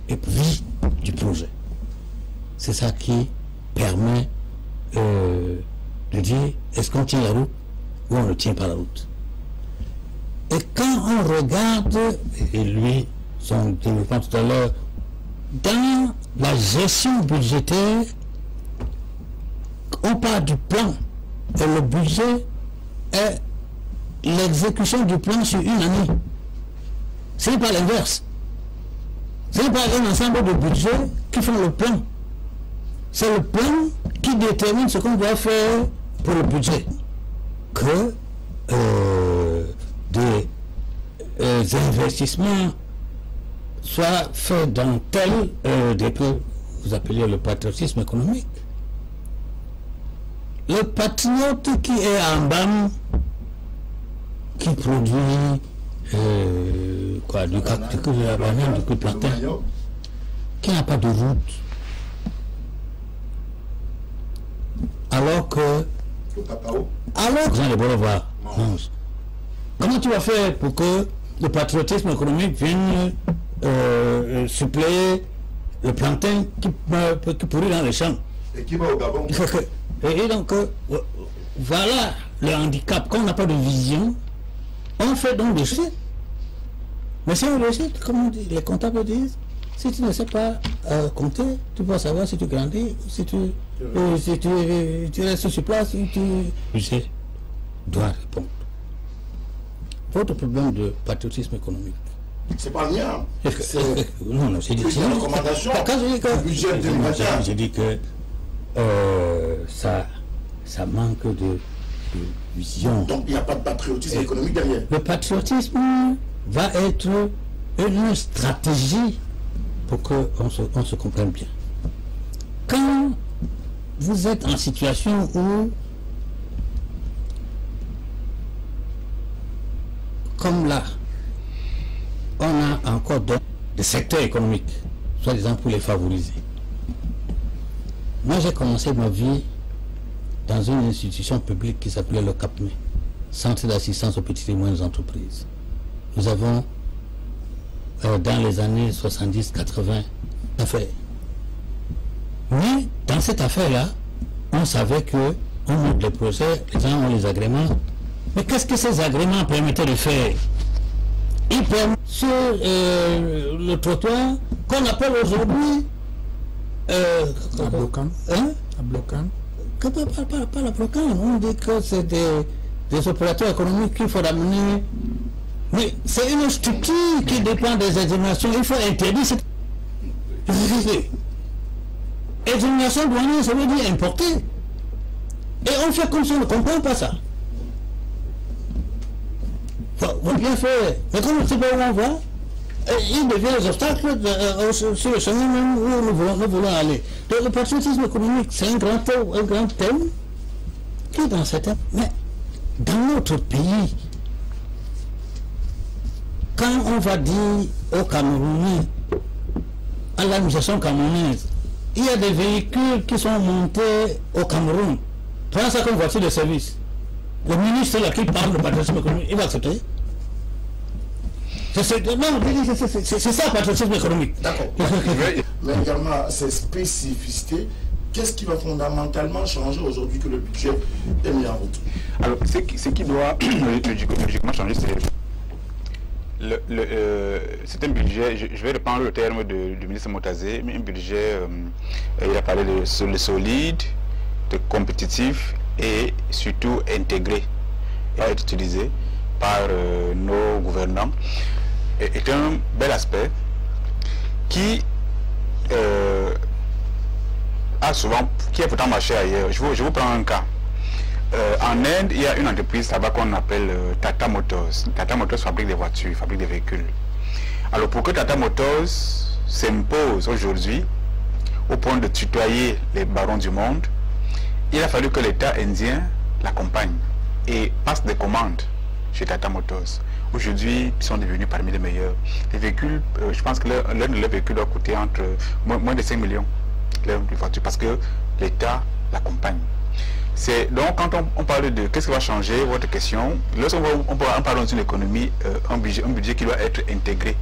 Et vie du projet. C'est ça qui permet de dire est-ce qu'on tient la route ou on ne tient pas la route. Et quand on regarde, et lui, son développement tout à l'heure, dans la gestion budgétaire, on parle du plan. Et le budget est l'exécution du plan sur une année. Ce n'est pas l'inverse. Ce n'est pas un ensemble de budgets qui font le plan. C'est le plan qui détermine ce qu'on doit faire pour le budget. Que des investissements soient faits dans tel des que vous appelez le patriotisme économique. Le patriote qui est en BAM, qui produit de la banane, du plantain, qui n'a pas de route, alors que les boulevards. Comment tu vas faire pour que le patriotisme économique vienne suppléer le plantain qui pourrit dans les champs? Et qui va au Gabon? Et donc, voilà le handicap. Quand on n'a pas de vision, on fait donc des choses. Mais si on réussit, comme les comptables disent, si tu ne sais pas compter, tu peux savoir si tu grandis, si tu restes sur place, si tu... Je dois répondre. Votre problème de patriotisme économique. C'est pas le mien. Non, c'est des recommandations. Quand je dis que... Budget 2021. Je dis que ça manque de vision. Donc il n'y a pas de patriotisme économique derrière. Le patriotisme va être une stratégie pour qu'on se comprenne bien. Quand vous êtes en situation où, comme là, on a encore des secteurs économiques, soi-disant pour les favoriser. Moi, j'ai commencé ma vie dans une institution publique qui s'appelait le CAPME, Centre d'assistance aux petites et moyennes entreprises. Nous avons, dans les années 70-80, affaire. Mais dans cette affaire-là, on savait que on monte les projets, les gens ont les agréments. Mais qu'est-ce que ces agréments permettaient de faire? Ils permettent sur le trottoir qu'on appelle aujourd'hui à bloquant. Hein? À bloquant. Pas la bloquant. On dit que c'est des opérateurs économiques qu'il faut amener. Mais c'est une structure qui dépend des exonérations. Il faut interdire cette exonération douanière, ça veut dire importer. Et on fait comme si on ne comprend pas ça. On va bien faire. Mais comme on ne sait pas où on va, il devient des obstacles sur le chemin même où nous voulons aller. Donc le patriotisme économique, c'est un grand thème qui est dans cette... Mais dans notre pays, quand on va dire aux Camerounais à l'administration camerounaise. Il y a des véhicules qui sont montés au Cameroun. Prends ça comme voiture de service. Le ministre là qui parle de patriotisme économique, il va accepter. C'est ça le patriotisme économique. D'accord. Mais également, ces spécificités, qu'est-ce qui va fondamentalement changer aujourd'hui que le budget est mis en route? Alors, ce qui doit logiquement changer, c'est un budget, je vais reprendre le terme du ministre Motazé, mais un budget, il a parlé de solide, de compétitif et surtout intégré, et à être utilisé par nos gouvernants, est un bel aspect qui a pourtant marché ailleurs. Je vous prends un cas. En Inde, il y a une entreprise là-bas qu'on appelle Tata Motors. Tata Motors fabrique des voitures, fabrique des véhicules. Alors pour que Tata Motors s'impose aujourd'hui au point de tutoyer les barons du monde, il a fallu que l'État indien l'accompagne et passe des commandes chez Tata Motors. Aujourd'hui, ils sont devenus parmi les meilleurs. Les véhicules, je pense que l'un de leurs véhicules doit coûter entre moins de 5 millions de voitures parce que l'État l'accompagne. Donc quand on parle de qu'est-ce qui va changer, votre question, lorsqu'on parle dans une économie, un budget qui doit être intégré.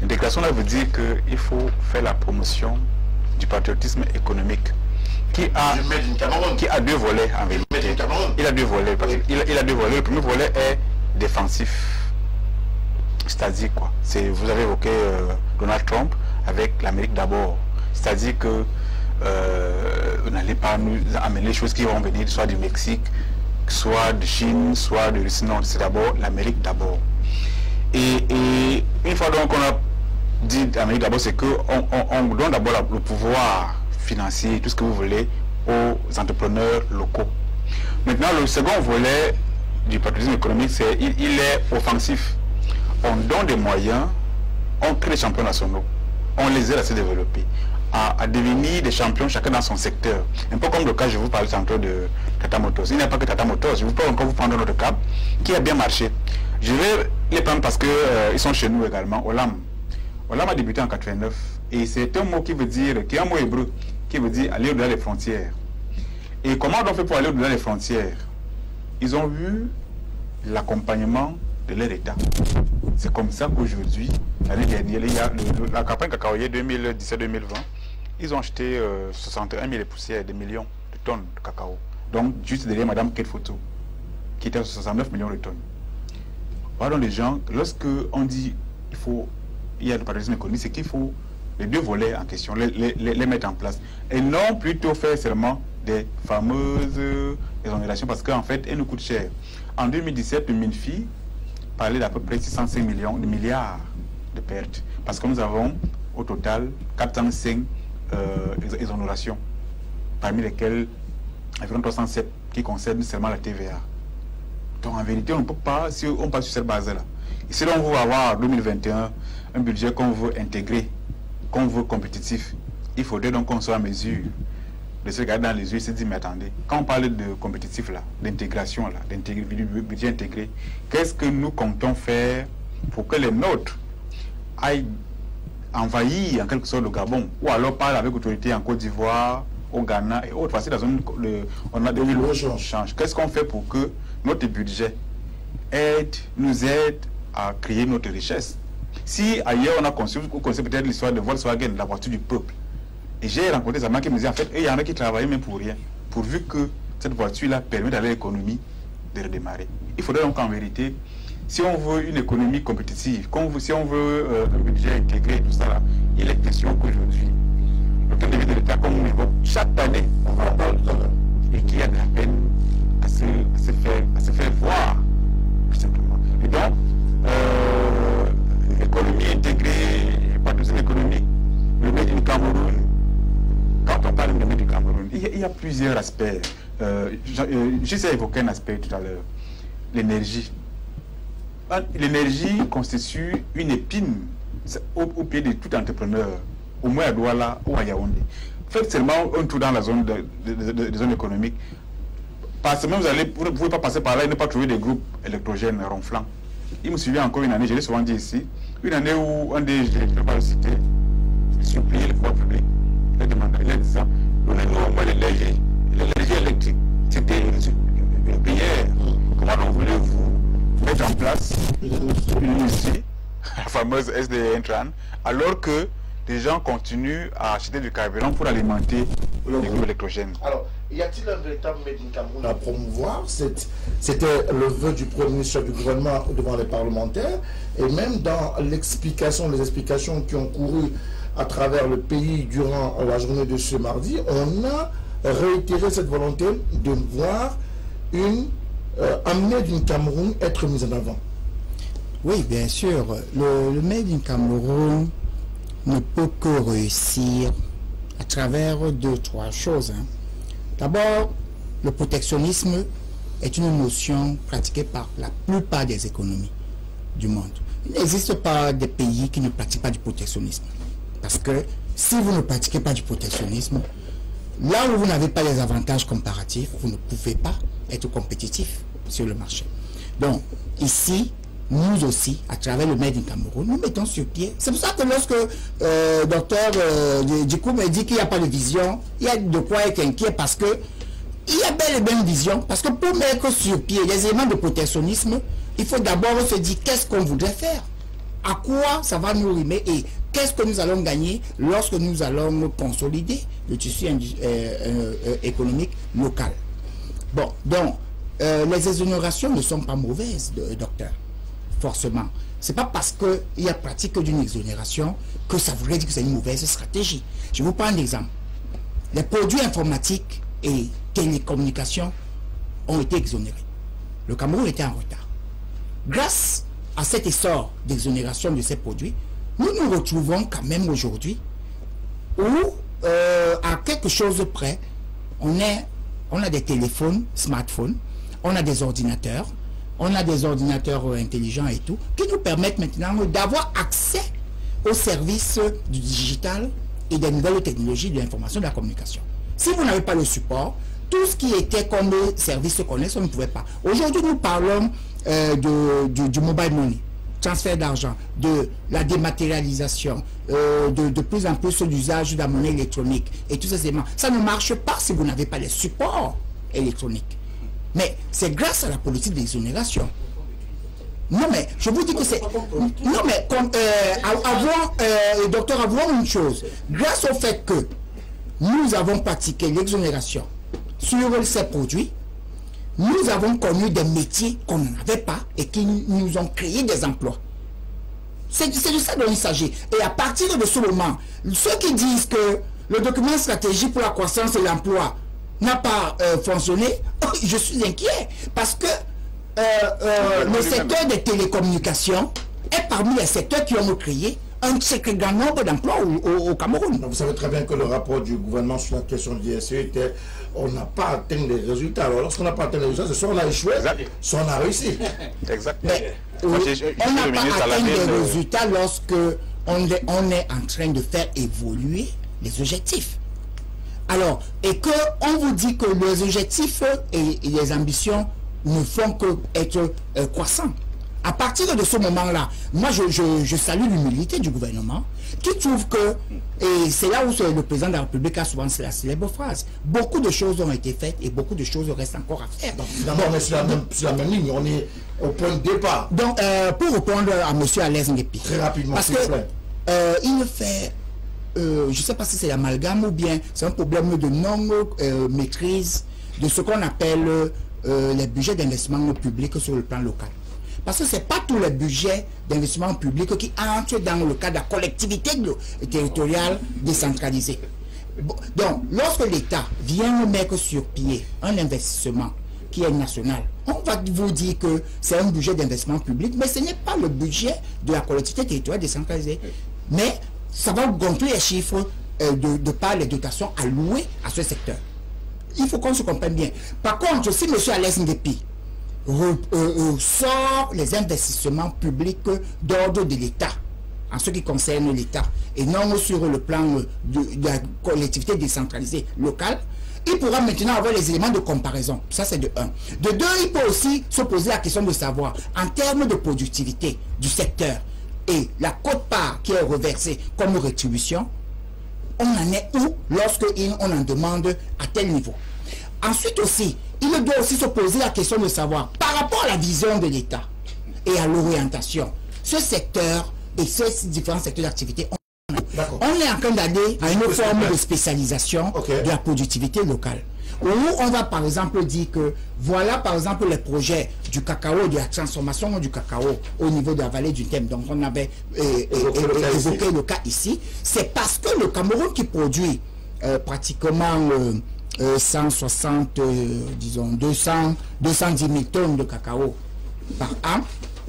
L'intégration là veut dire qu'il faut faire la promotion du patriotisme économique qui a deux volets en vérité. Il a deux volets. Il a deux volets. Le premier volet est défensif. C'est-à-dire quoi? Vous avez évoqué Donald Trump avec l'Amérique d'abord. C'est-à-dire que vous n'allez pas nous amener les choses qui vont venir soit du Mexique, soit de Chine, soit de Russie. Non, c'est d'abord l'Amérique d'abord. Et une fois donc qu'on a dit l'Amérique d'abord, c'est qu'on donne d'abord le pouvoir financier, tout ce que vous voulez, aux entrepreneurs locaux. Maintenant, le second volet du patriotisme économique, il est offensif. On donne des moyens, on crée des champions nationaux, on les aide à se développer, à devenir des champions chacun dans son secteur. Un peu comme le cas, je vous parle tantôt de Tata Motors. Il n'y a pas que Tata Motors, je peux encore vous prendre notre cas qui a bien marché. Je vais les prendre parce qu'ils sont chez nous également. Olam. Olam a débuté en 89 et c'est un mot qui est un mot hébreu qui veut dire aller au-delà des frontières. Et comment on fait pour aller au-delà des frontières? Ils ont vu l'accompagnement de leur État. C'est comme ça qu'aujourd'hui, l'année dernière, il y a la campagne cacaoyer 2017-2020, ils ont acheté 61 000 poussières, des millions de tonnes de cacao. Donc, juste derrière Madame Kate Photo, qui était à 69 millions de tonnes. Voilà les gens, lorsque on dit il y a le patriotisme économique, c'est qu'il faut les deux volets en question, les mettre en place. Et non plutôt faire seulement des fameuses exonérations, parce qu'en fait, elles nous coûtent cher. En 2017, le MINFI parlait d'à peu près 605 milliards de pertes, parce que nous avons au total 405 exonérations, parmi lesquelles environ 307 qui concernent seulement la TVA. Donc en vérité, on ne peut pas, si on passe sur cette base-là. Et si on veut avoir en 2021 un budget qu'on veut intégrer, qu'on veut compétitif, il faudrait donc qu'on soit en mesure de se regarder dans les yeux et se dire, mais attendez, quand on parle de compétitif là, d'intégration là, du budget intégré, qu'est-ce que nous comptons faire pour que les nôtres aillent envahir en quelque sorte le Gabon, ou alors parler avec l'autorité en Côte d'Ivoire, au Ghana et autres. Parce que dans on a des change. Qu'est-ce qu'on fait pour que notre budget nous aide à créer notre richesse? Si ailleurs on a conçu peut-être l'histoire de Volkswagen, la voiture du peuple, et j'ai rencontré des amants qui me disaient en fait, il y en a qui travaillaient même pour rien, pourvu que cette voiture-là permet à l'économie de redémarrer. Il faudrait donc en vérité, si on veut une économie compétitive, si on veut un budget intégré, tout ça là, il est question qu'aujourd'hui, le temps de vie de l'État, comme on évoque chaque année, on va en parler tout à l'heure, et qu'il y a de la peine à se faire voir, tout simplement. Et donc, l'économie intégrée, patriotisme économique, le Made in Cameroun. Quand on parle de Made in Cameroun, il y a plusieurs aspects. J'ai évoqué un aspect tout à l'heure, l'énergie. L'énergie constitue une épine au pied de tout entrepreneur, au moins à Douala ou à Yaoundé. Faites seulement un tour dans la zone de zone économique. Parce que même vous ne pouvez pas passer par là et ne pas trouver des groupes électrogènes ronflants. Il me souvient encore une année, je l'ai souvent dit ici, une année où un des, je ne peux pas le citer, supplié les pouvoirs publics. Il a demandé, il a dit ça, donnez-nous l'énergie électrique. C'était une prière. Comment voulez-vous mettre en place une industrie, la fameuse SDE-Intran, alors que les gens continuent à acheter du carburant pour alimenter les groupes électrogènes. Alors, y a-t-il un véritable Made in Cameroun à promouvoir? C'était le vœu du Premier ministre du gouvernement devant les parlementaires, et même dans les explications qui ont couru à travers le pays durant la journée de ce mardi, on a réitéré cette volonté de voir un Made in Cameroun être mis en avant. Oui, bien sûr. Le Made in Cameroun ne peut que réussir à travers 2-3 choses. D'abord, le protectionnisme est une notion pratiquée par la plupart des économies du monde. Il n'existe pas des pays qui ne pratiquent pas du protectionnisme. Parce que si vous ne pratiquez pas du protectionnisme, là où vous n'avez pas les avantages comparatifs, vous ne pouvez pas être compétitif sur le marché. Donc, ici, nous aussi, à travers le Made in Cameroun, nous mettons sur pied. C'est pour ça que lorsque docteur Djikou me dit qu'il n'y a pas de vision, il y a de quoi être inquiet parce que il y a bel et bien une vision. Parce que pour mettre sur pied les éléments de protectionnisme, il faut d'abord se dire qu'est-ce qu'on voudrait faire, à quoi ça va nous rimer et qu'est-ce que nous allons gagner lorsque nous allons consolider le tissu économique local. Bon, donc, les exonérations ne sont pas mauvaises, docteur. Forcément. Ce n'est pas parce qu'il y a pratique d'une exonération que ça voudrait dire que c'est une mauvaise stratégie. Je vous prends un exemple. Les produits informatiques et télécommunications ont été exonérés. Le Cameroun était en retard. Grâce à cet essor d'exonération de ces produits, nous nous retrouvons quand même aujourd'hui où, à quelque chose près, on a des téléphones, smartphones, on a des ordinateurs, intelligents et tout, qui nous permettent maintenant d'avoir accès aux services du digital et des nouvelles technologies de l'information et de la communication. Si vous n'avez pas le support, tout ce qui était comme service connexe, on ne pouvait pas. Aujourd'hui, nous parlons du mobile money, transfert d'argent, de la dématérialisation, de plus en plus l'usage de la monnaie électronique et tous ces éléments. Ça ne marche pas si vous n'avez pas les supports électroniques. Mais c'est grâce à la politique d'exonération. Non, mais je vous dis que c'est... Non, mais docteur, avouons une chose. Grâce au fait que nous avons pratiqué l'exonération sur ces produits, nous avons connu des métiers qu'on n'avait pas et qui nous ont créé des emplois. C'est de ça dont il s'agit. Et à partir de ce moment, ceux qui disent que le document stratégique pour la croissance et l'emploi n'a pas fonctionné, je suis inquiet parce que le secteur des télécommunications est parmi les secteurs qui ont créé un très grand nombre d'emplois au Cameroun. Vous savez très bien que le rapport du gouvernement sur la question du DSE était on n'a pas atteint les résultats. Alors lorsqu'on n'a pas atteint les résultats, c'est soit on a échoué, soit on a réussi. Exactement. Mais on n'a pas atteint les résultats lorsque on est en train de faire évoluer les objectifs. Alors, et qu'on vous dit que les objectifs et les ambitions ne font que être croissants. À partir de ce moment-là, moi je salue l'humilité du gouvernement qui trouve que, et c'est là où le président de la République a souvent la célèbre phrase, beaucoup de choses ont été faites et beaucoup de choses restent encore à faire. Donc finalement on est sur la même ligne, on est au point de départ. Donc pour répondre à M. Ales Ngepi, très rapidement, parce que il fait, je ne sais pas si c'est l'amalgame ou bien c'est un problème de non-maîtrise de ce qu'on appelle les budgets d'investissement public sur le plan local. Parce que ce n'est pas tous les budgets d'investissement public qui entrent dans le cadre de la collectivité territoriale décentralisée. Donc, lorsque l'État vient mettre sur pied un investissement qui est national, on va vous dire que c'est un budget d'investissement public, mais ce n'est pas le budget de la collectivité territoriale décentralisée. Mais ça va gonfler les chiffres de par les dotations allouées à ce secteur. Il faut qu'on se comprenne bien. Par contre, si M. Ales Ngepi sort les investissements publics d'ordre de l'État en ce qui concerne l'État et non sur le plan de la collectivité décentralisée locale, il pourra maintenant avoir les éléments de comparaison. Ça, c'est de 1. De 2, il peut aussi se poser la question de savoir, en termes de productivité du secteur et la quote-part qui est reversée comme rétribution, on en est où lorsqu'on en demande à tel niveau. Ensuite aussi, il doit aussi se poser la question de savoir, par rapport à la vision de l'État et à l'orientation, ce secteur et ces différents secteurs d'activité, on est en train d'aller à une forme de spécialisation de la productivité locale. Où on va par exemple dire que voilà par exemple les projets du cacao, de la transformation du cacao au niveau de la vallée du Thème. Donc on avait évoqué le cas ici. C'est parce que le Cameroun qui produit pratiquement 160, disons 210 000 tonnes de cacao par an,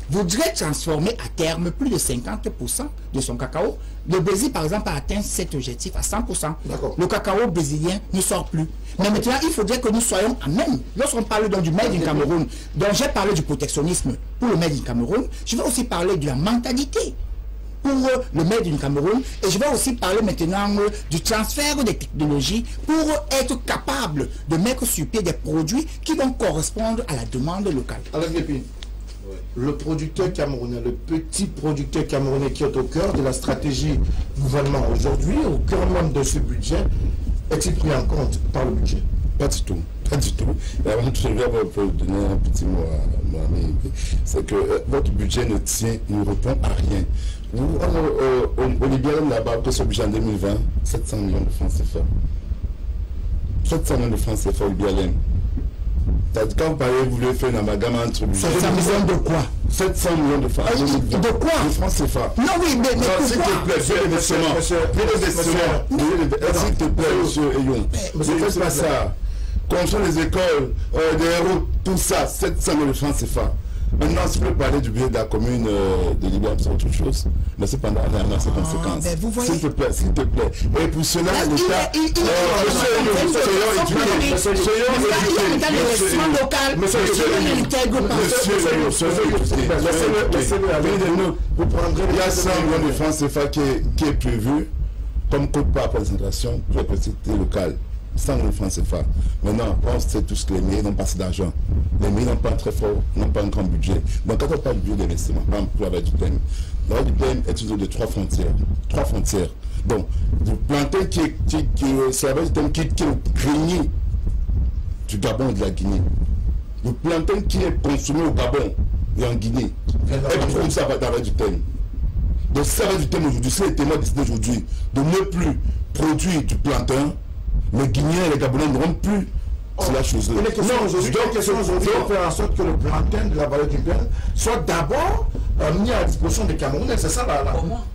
voudrait transformer à terme plus de 50% de son cacao. Le Brésil, par exemple, a atteint cet objectif à 100%. Le cacao brésilien ne sort plus. Mais maintenant, il faudrait que nous soyons à même. Lorsqu'on parle donc du Made in Cameroun, donc j'ai parlé du protectionnisme pour le Made in Cameroun, je vais aussi parler de la mentalité pour le Made in Cameroun, et je vais aussi parler maintenant du transfert des technologies pour être capable de mettre sur pied des produits qui vont correspondre à la demande locale. Le producteur camerounais, le petit producteur camerounais qui est au cœur de la stratégie du gouvernement aujourd'hui, au cœur même de ce budget, est-il pris en compte par le budget? Pas du tout, pas du tout. Avant tout, je vais vous donner un petit mot à mon ami. C'est que votre budget ne répond à rien. Au Libéral, là-bas, que ce budget en 2020, 700 millions de francs CFA. 700 millions de francs CFA au Libéral. Quand vous parlez, vous voulez faire un amalgame entre budget. 700 millions de quoi? 700 millions de francs. De quoi? De francs CFA. Non, oui, mais s'il te plaît, s'il te plaît, monsieur Eyon. Ne faites pas ça. Construire les écoles, des routes, tout ça, 700 millions de francs CFA. Maintenant, si vous voulez parler du budget de la commune de Libéral, c'est autre chose. Mais cependant, il y a ses conséquences. S'il te plaît, s'il te plaît. Et pour cela, l'État. Il y a 100 millions de francs CFA qui est prévu comme coût par concentration pour les collectivités locales. 100 millions de francs CFA. Maintenant, on sait tous que les mairies n'ont pas assez d'argent. Les mairies n'ont pas un très fort, n'ont pas un grand budget. Donc, quand on parle du budget d'investissement, par exemple, pour la Vallée du Thème, la Vallée du Thème est une zone de 3 frontières. 3 frontières. Donc, le plantain c'est la Vallée du Thème qui est le grenier du Gabon et de la Guinée. Le plantain qui est consommé au Gabon et en Guinée est produit ça dans la Vallée du Thème. Donc, si la Vallée du Thème aujourd'hui, si les témoins décident aujourd'hui de ne plus produire du plantain, les Guinéens et les Gabonais n'auront plus la chose. Il est question aujourd'hui de faire en sorte que le plantain de la vallée du Thème soit d'abord mis à la disposition des Camerounais. C'est ça là.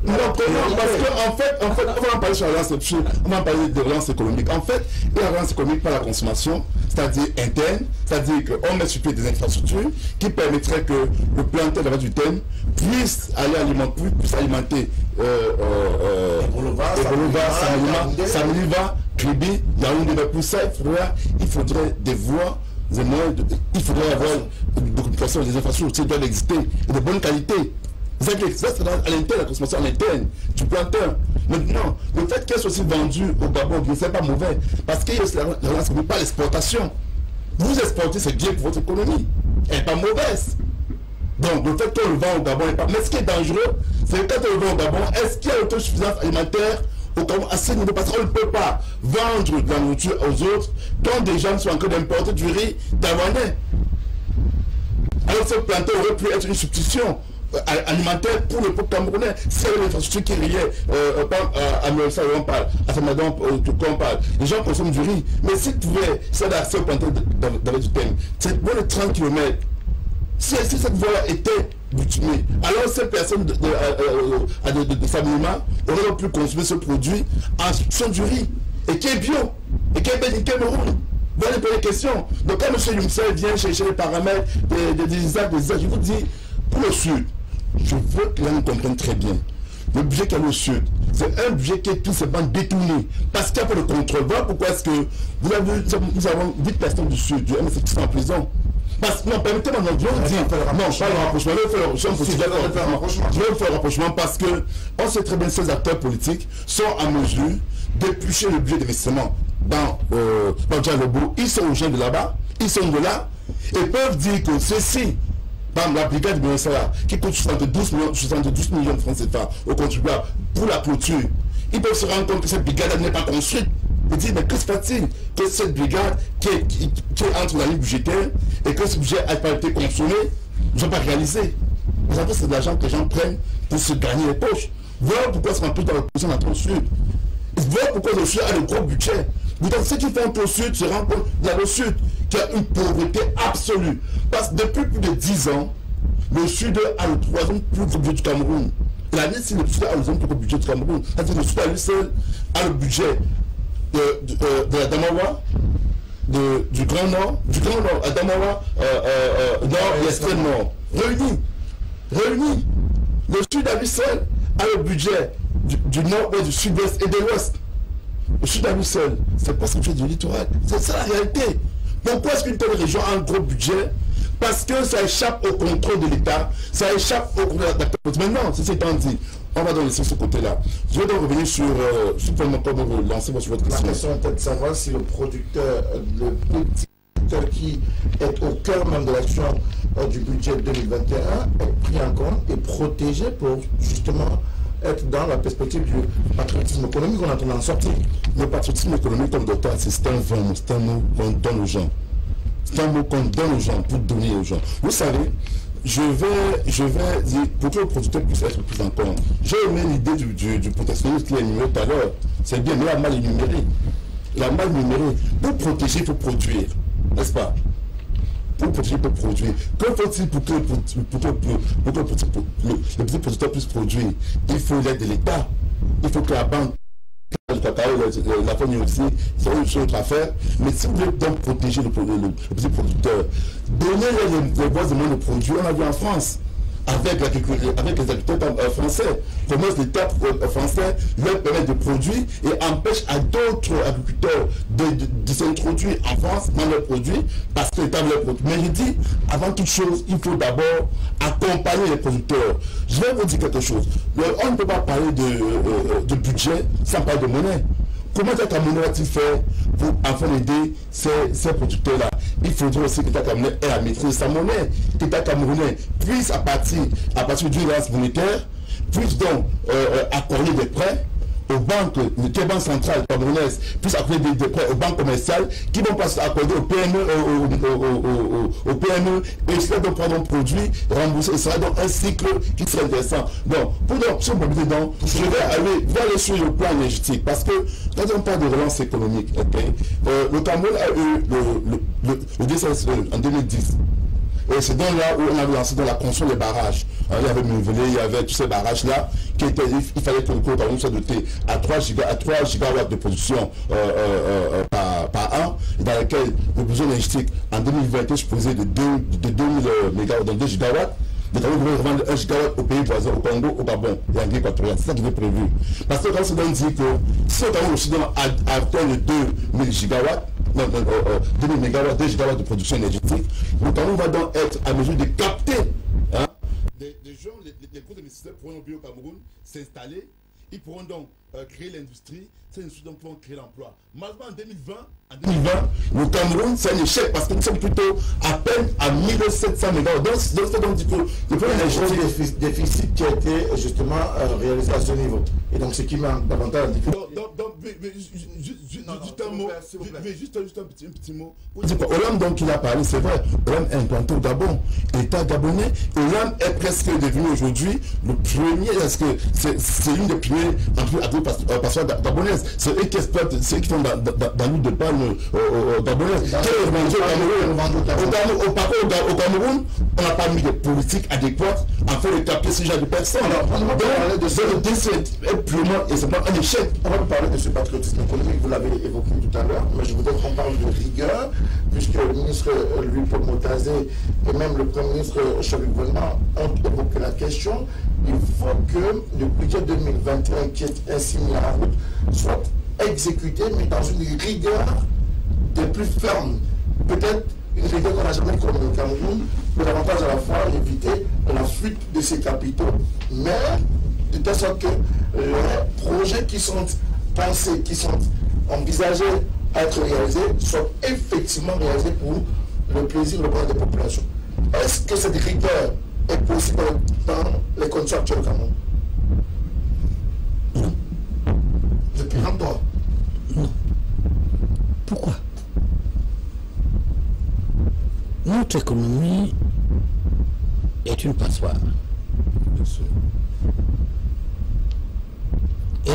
Non, parce qu'en fait, on va en parler sur la relance, on va en parler de relance économique. En fait, il y a la relance économique par la consommation, c'est-à-dire interne, c'est-à-dire qu'on met sur pied des infrastructures qui permettraient que le plantain de la vallée du Thème puisse aller alimenter Samiliva, Kribi, Yaoundé. Mais pour ça, il faudrait des voies, des moyens, il faudrait avoir de communication, des infrastructures qui doivent exister, et de bonne qualité. Ça, c'est à l'interne, la consommation à l'interne du plantain. Maintenant, le fait qu'elle soit aussi vendue au Gabon, c'est pas mauvais, parce qu'il y a la relance, mais pas l'exportation. Vous exportez, c'est bien pour votre économie. Elle n'est pas mauvaise. Donc, le fait qu'on le vend au Gabon n'est pas. Mais ce qui est dangereux, c'est que quand on le vend au Gabon, est-ce qu'il y a l'autosuffisance alimentaire au Gabon à ce niveau? Parce qu'on ne peut pas vendre de la nourriture aux autres quand des gens sont en train d'importer du riz taïwanais. Alors, ce plantain aurait pu être une substitution alimentaire pour le peuple camerounais. C'est l'infrastructure qui riait à Mélissa, on parle, à Samadon, on parle. Les gens consomment du riz. Mais s'ils pouvaient s'adapter au plantain d'avec du Thème, c'est bon de 30 km. Si cette voie était bitumée, alors ces personnes de Samima auraient pu consommer ce produit en substitution du riz, et qui est bio, et qui est bien Cameroun. Voilà les questions. Donc quand M. Youmsel vient chercher les paramètres des ISAC, je vous dis, pour le Sud, je veux que l'on comprenne très bien. Le budget qui est au Sud, c'est un budget qui est tout simplement détourné. Parce qu'il n'y a pas de contrôle. Voilà pourquoi est-ce que nous avons 8 personnes du Sud, du MSF qui sont en prison. Parce que, non, permettez-moi, non, je vais vous dire, non, pas le rapprochement, je vais faire le rapprochement parce que on sait très bien que ces acteurs politiques sont en mesure d'éplucher le budget d'investissement dans Djalobo. Ils sont aux gens de là-bas, ils sont de là, et peuvent dire que ceci, par la brigade de Mérissa, qui coûte 72 millions de francs CFA aux contribuables pour la clôture, ils peuvent se rendre compte que cette brigade n'est pas construite. Ils disent, mais que se passe-t-il que cette brigade qui est entre la ligne budgétaire et que ce budget n'a pas été consommé, ils n'ont pas réalisé. Vous savez, c'est de l'argent que les gens prennent pour se gagner les poches. Voilà pourquoi c'est un peu dans la position de la Sud. Voilà pourquoi le Sud a le gros budget. Vous savez, ceux qui font au Sud se rendent compte dans le Sud qu'il y a une pauvreté absolue. Parce que depuis plus de 10 ans, le Sud a le 3e plus gros budget du Cameroun. Et la liste, c'est le Sud a le 2e plus gros budget du Cameroun. C'est-à-dire que le Sud à lui seul a le budget de la Damawa, du Grand Nord, à Damawa, Nord et Extrême Nord. Réunis. Le Sud à lui seul a le budget du Nord et du Sud-Ouest et de l'Ouest. Le Sud à lui seul, c'est pas ce que je dis du littoral. C'est ça la réalité. Pourquoi est-ce qu'une telle région a un gros budget? Parce que ça échappe au contrôle de l'État, ça échappe au contrôle de la... Maintenant, c'est étant dit, on va donc laisser ce côté-là. Je vais donc revenir sur comment vous lancez sur votre question. La question est de savoir si le producteur, le petit producteur qui est au cœur même de l'action du budget 2021 est pris en compte et protégé pour justement être dans la perspective du patriotisme économique qu'on est en train d'en sortir. Le patriotisme économique, comme docteur, c'est un mot qu'on donne aux gens. C'est un mot qu'on donne aux gens pour donner aux gens. Vous savez, je vais dire, pour que le producteur puisse être pris en compte, j'ai aimé l'idée du protectionnisme qui est énuméré tout à l'heure. C'est bien, mais il a mal énuméré. Pour protéger, il faut produire. N'est-ce pas? Pour protéger, il faut produire. Que faut-il pour que le petit producteur puisse produire? Il faut l'aide de l'État. Il faut que la banque, le cacao, la famille aussi, c'est une autre affaire. Mais si vous voulez donc protéger le petit producteur, donnez les boîtes de moyens de produire. On a vu en France, avec les agriculteurs français, comment l'État français leur permet de produire et empêche à d'autres agriculteurs de s'introduire en France dans leurs produits parce que l'État leur produit. Mais je dis, avant toute chose, il faut d'abord accompagner les producteurs. Je vais vous dire quelque chose. On ne peut pas parler de budget sans parler de monnaie. Comment l'État camerounais va-t-il faire pour enfin aider ces producteurs-là? Il faudrait aussi que l'État camerounais ait à maîtriser sa monnaie. Que l'État camerounais puisse, à partir d'une race monétaire, puisse donc accorder des prêts aux banques, les banques centrales camerounaises puissent accorder des prêts aux banques commerciales qui vont pas accorder aux PME, et cela donc prendre un produit remboursé. Et sera donc un cycle qui serait intéressant. Donc, si on peut dire donc, je vais aller sur le plan énergétique parce que quand on parle de relance économique, le Cameroun a eu le DCSE en 2010. Et c'est donc là où on avait lancé dans la construction des barrages. Alors, il y avait Mouvelé, il y avait tous ces barrages-là, il fallait que le Cameroun soit doté à 3 gigawatts de production par an, dans lequel le besoin énergétique en 2020 était supposé de 2000 mégawatts, donc 2 gigawatts. Le Cameroun devait revendre 1 gigawatt aux pays voisins, au Congo, au Gabon et en Guinée équatoriale. C'est ça qui était prévu. Parce que quand on se dit que si le Cameroun aussi atteint les 2000 gigawatts, 2000 mégawatts, 2 gigawatts de production énergétique, le Cameroun va donc être à mesure de capter des gens, les gros investisseurs pourront venir au Cameroun, s'installer, ils pourront donc créer l'industrie, ces industries donc pourront créer l'emploi. Malheureusement en 2020, le Cameroun c'est un échec parce que nous sommes plutôt à peine à 1700 mégawatts. Donc c'est donc du coup le premier déficit qui a été justement réalisé à ce niveau. Et donc ce qui met davantage en difficulté. Donc juste un petit mot. Olam donc il a parlé, c'est vrai, Olam est implanté au Gabon. L'État gabonais, Olam est presque devenu aujourd'hui le premier, parce que c'est une des premières agro-pastorales gabonaises. C'est eux qui exploitent, c'est eux qui font dans l'huile de palme gabonaise. Au Cameroun, on n'a pas mis de politique adéquate afin de capter ce genre de personnes. Alors, on va parler de ce décès est purement et c'est pas un échec. On va parler de ce patriotisme économique, vous l'avez évoqué tout à l'heure, mais je voudrais qu'on parle de rigueur, puisque le ministre Louis-Paul Motazé et même le Premier ministre Chadwick Boseman ont évoqué la question. Il faut que le budget 2021 qui est ainsi mis en route soit exécuté, mais dans une rigueur des plus fermes. Peut-être une rigueur qu'on n'a jamais connue au Cameroun, pour davantage à la fois éviter la fuite de ces capitaux, mais de telle sorte que les projets qui sont pensés, qui sont envisagés à être réalisés, soient effectivement réalisés pour le plaisir, le bonheur des populations. Est-ce que cette rigueur est possible dans les conditions actuelles au Cameroun? notre économie est une passoire. Et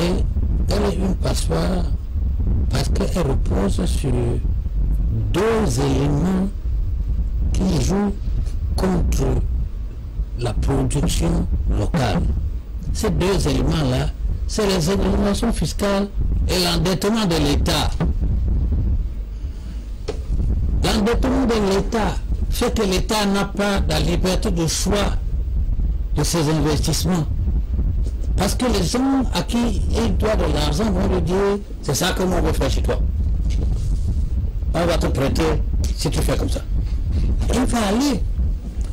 elle est une passoire parce qu'elle repose sur deux éléments qui jouent contre la production locale. Ces deux éléments-là, c'est les exonérations fiscales et l'endettement de l'État. L'endettement de l'État fait que l'État n'a pas la liberté de choix de ses investissements. Parce que les gens à qui il doit de l'argent vont lui dire, c'est ça que nous on veut faire chez toi. On va te prêter si tu fais comme ça. Il va aller.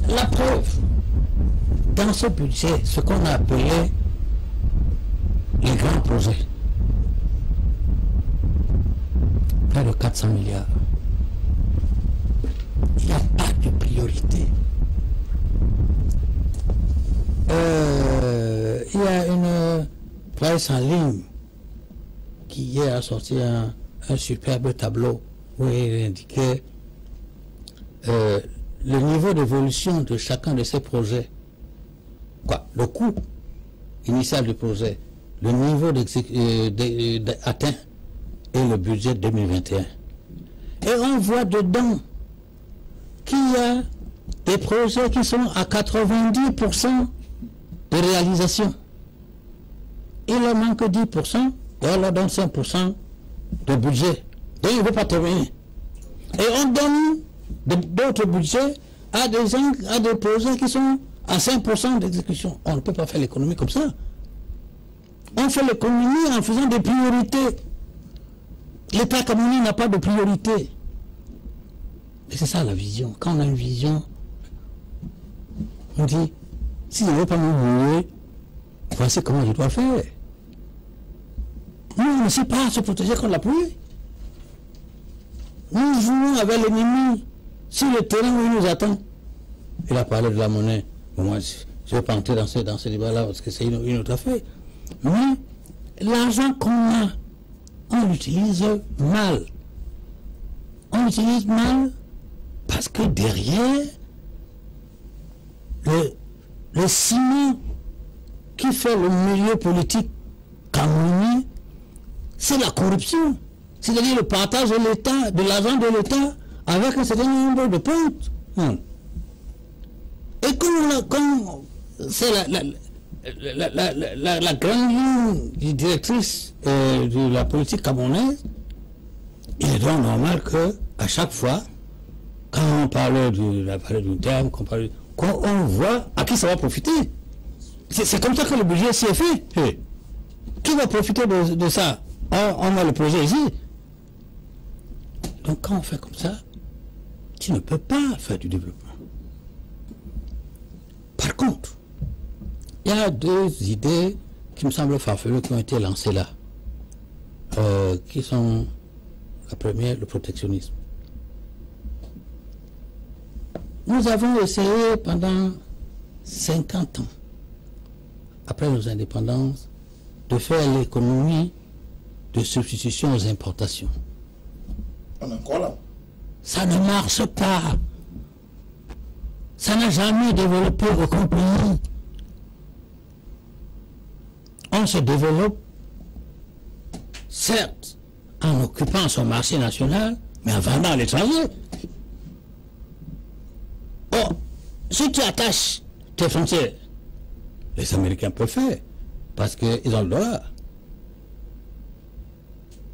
La preuve, dans ce budget, ce qu'on a appelé les grands projets, près de 400 milliards. Il n'y a pas de priorité. Il y a une presse en ligne qui hier a sorti un superbe tableau où il indiquait le niveau d'évolution de chacun de ces projets. Le coût initial du projet, le niveau atteint et le budget 2021. Et on voit dedans qu'il y a des projets qui sont à 90% de réalisation. Il leur manque 10% et on leur donne 5% de budget. Donc il ne veut pas terminer. Et on donne d'autres budgets à des projets qui sont à 5% d'exécution. On ne peut pas faire l'économie comme ça. On fait l'économie en faisant des priorités. L'État camerounais n'a pas de priorité. Et c'est ça la vision. Quand on a une vision, on dit, si je ne veux pas me mouiller, voici comment je dois faire. Nous, on ne sait pas se protéger contre la pluie. Nous jouons avec l'ennemi sur le terrain où il nous attend. Il a parlé de la monnaie. Moi, je ne vais pas entrer dans ce débat-là parce que c'est une autre affaire. Mais l'argent qu'on a, on l'utilise mal. On l'utilise mal parce que derrière, le ciment qui fait le milieu politique camerounais, c'est la corruption. C'est-à-dire le partage de l'État, de l'argent de l'État avec un certain nombre de pointes. Et comme c'est la grande ligne directrice de la politique camerounaise, il est donc normal qu'à chaque fois, quand on parle d'une terme, qu'on voit à qui ça va profiter. C'est comme ça que le budget s'y est fait. Qui va profiter de ça? On a le projet ici. Donc quand on fait comme ça, tu ne peux pas faire du développement. Par contre, il y a deux idées qui me semblent farfelues qui ont été lancées là. Qui sont, la première, le protectionnisme. Nous avons essayé pendant 50 ans, après nos indépendances, de faire l'économie de substitution aux importations. On est encore là. Ça ne marche pas. Ça n'a jamais développé aucun pays. On se développe, certes, en occupant son marché national, mais en vendant à l'étranger. Oh, si tu attaches tes frontières, les Américains peuvent faire, parce qu'ils ont le dollar,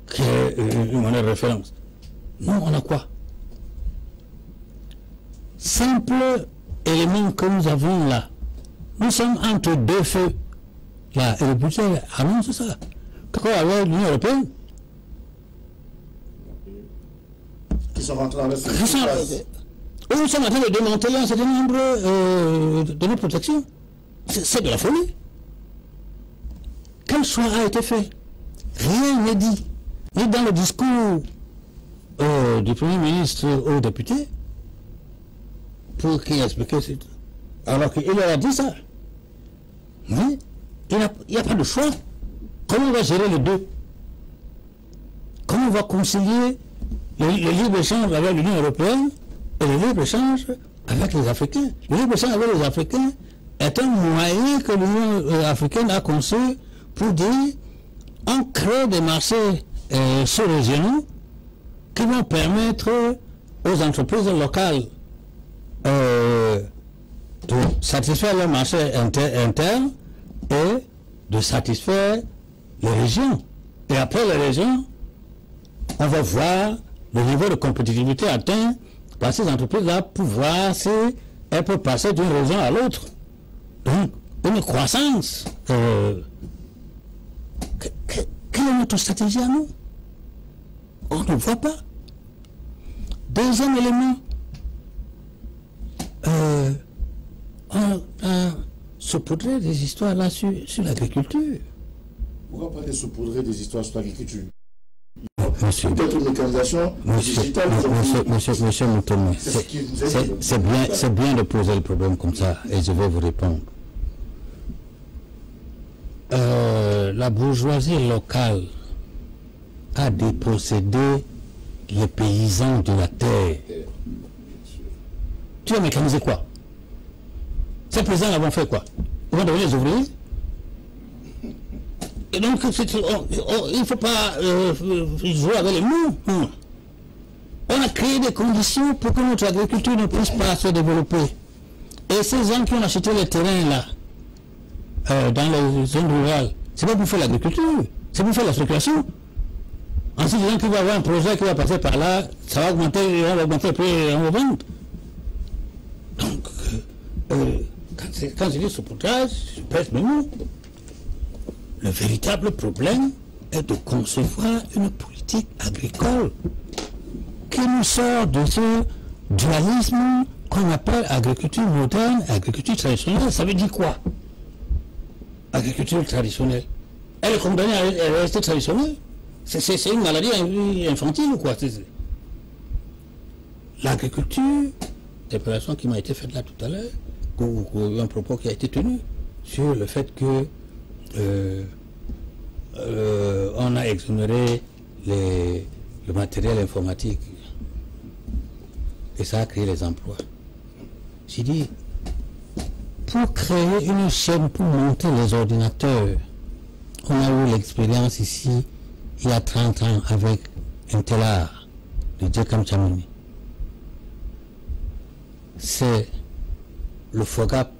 qui est une monnaie de référence. Nous, on a quoi? Simple élément que nous avons là. Nous sommes entre deux feux. Là, et le budget annonce ça. D'accord, avec l'Union européenne. Qui sont rentrés dans le nous sommes en train de démanteler un certain nombre de nos protections. C'est de la folie. Quel choix a été fait? Rien n'est dit. Ni dans le discours du Premier ministre aux députés, pour qu'il explique, alors qu'il leur a dit ça. Mais il n'y a pas de choix. Comment on va gérer les deux? Comment on va concilier le libre-échange avec l'Union européenne et le libre-échange avec les Africains. Le libre-échange avec les Africains est un moyen que l'Union africaine a conçu pour dire on crée des marchés sous-régionaux qui vont permettre aux entreprises locales de satisfaire leurs marchés internes et de satisfaire les régions. Et après les régions, on va voir le niveau de compétitivité atteint par ces entreprises-là pour voir si elles peuvent passer d'une région à l'autre. Donc, une croissance. Quelle est notre stratégie à nous? On ne voit pas. Deuxième élément, on a saupoudré des histoires là sur l'agriculture. Pourquoi pas saupoudrer des histoires sur l'agriculture? Monsieur, peut-être une mécanisation digitale. Monsieur Moutoumi, c'est bien de poser le problème comme ça et je vais vous répondre. La bourgeoisie locale a dépossédé les paysans de la terre. Tu as mécanisé quoi? Ces paysans vont fait quoi? Ils vont devenir les ouvriers? Et donc, il ne faut pas jouer avec les mots. On a créé des conditions pour que notre agriculture ne puisse pas se développer. Et ces gens qui ont acheté les terrains là, dans les zones rurales, c'est pas pour faire l'agriculture, c'est pour faire la spéculation. Ensuite, les gens qui vont avoir un projet qui va passer par là, ça va augmenter, on va augmenter le prix et on va vendre. Donc, quand je dis saupoudrage, je pèse mes mots. Le véritable problème est de concevoir une politique agricole qui nous sort de ce dualisme qu'on appelle agriculture moderne, agriculture traditionnelle. Ça veut dire quoi? Agriculture traditionnelle. Elle est condamnée à rester traditionnelle. C'est une maladie infantile ou quoi? L'agriculture, déclaration qui m'a été faite là tout à l'heure, ou un propos qui a été tenu sur le fait que on a exonéré le matériel informatique et ça a créé les emplois. J'ai dit, pour créer une chaîne pour monter les ordinateurs, on a eu l'expérience ici il y a 30 ans avec un tel art de Djekam Chamini. C'est le FOGAP,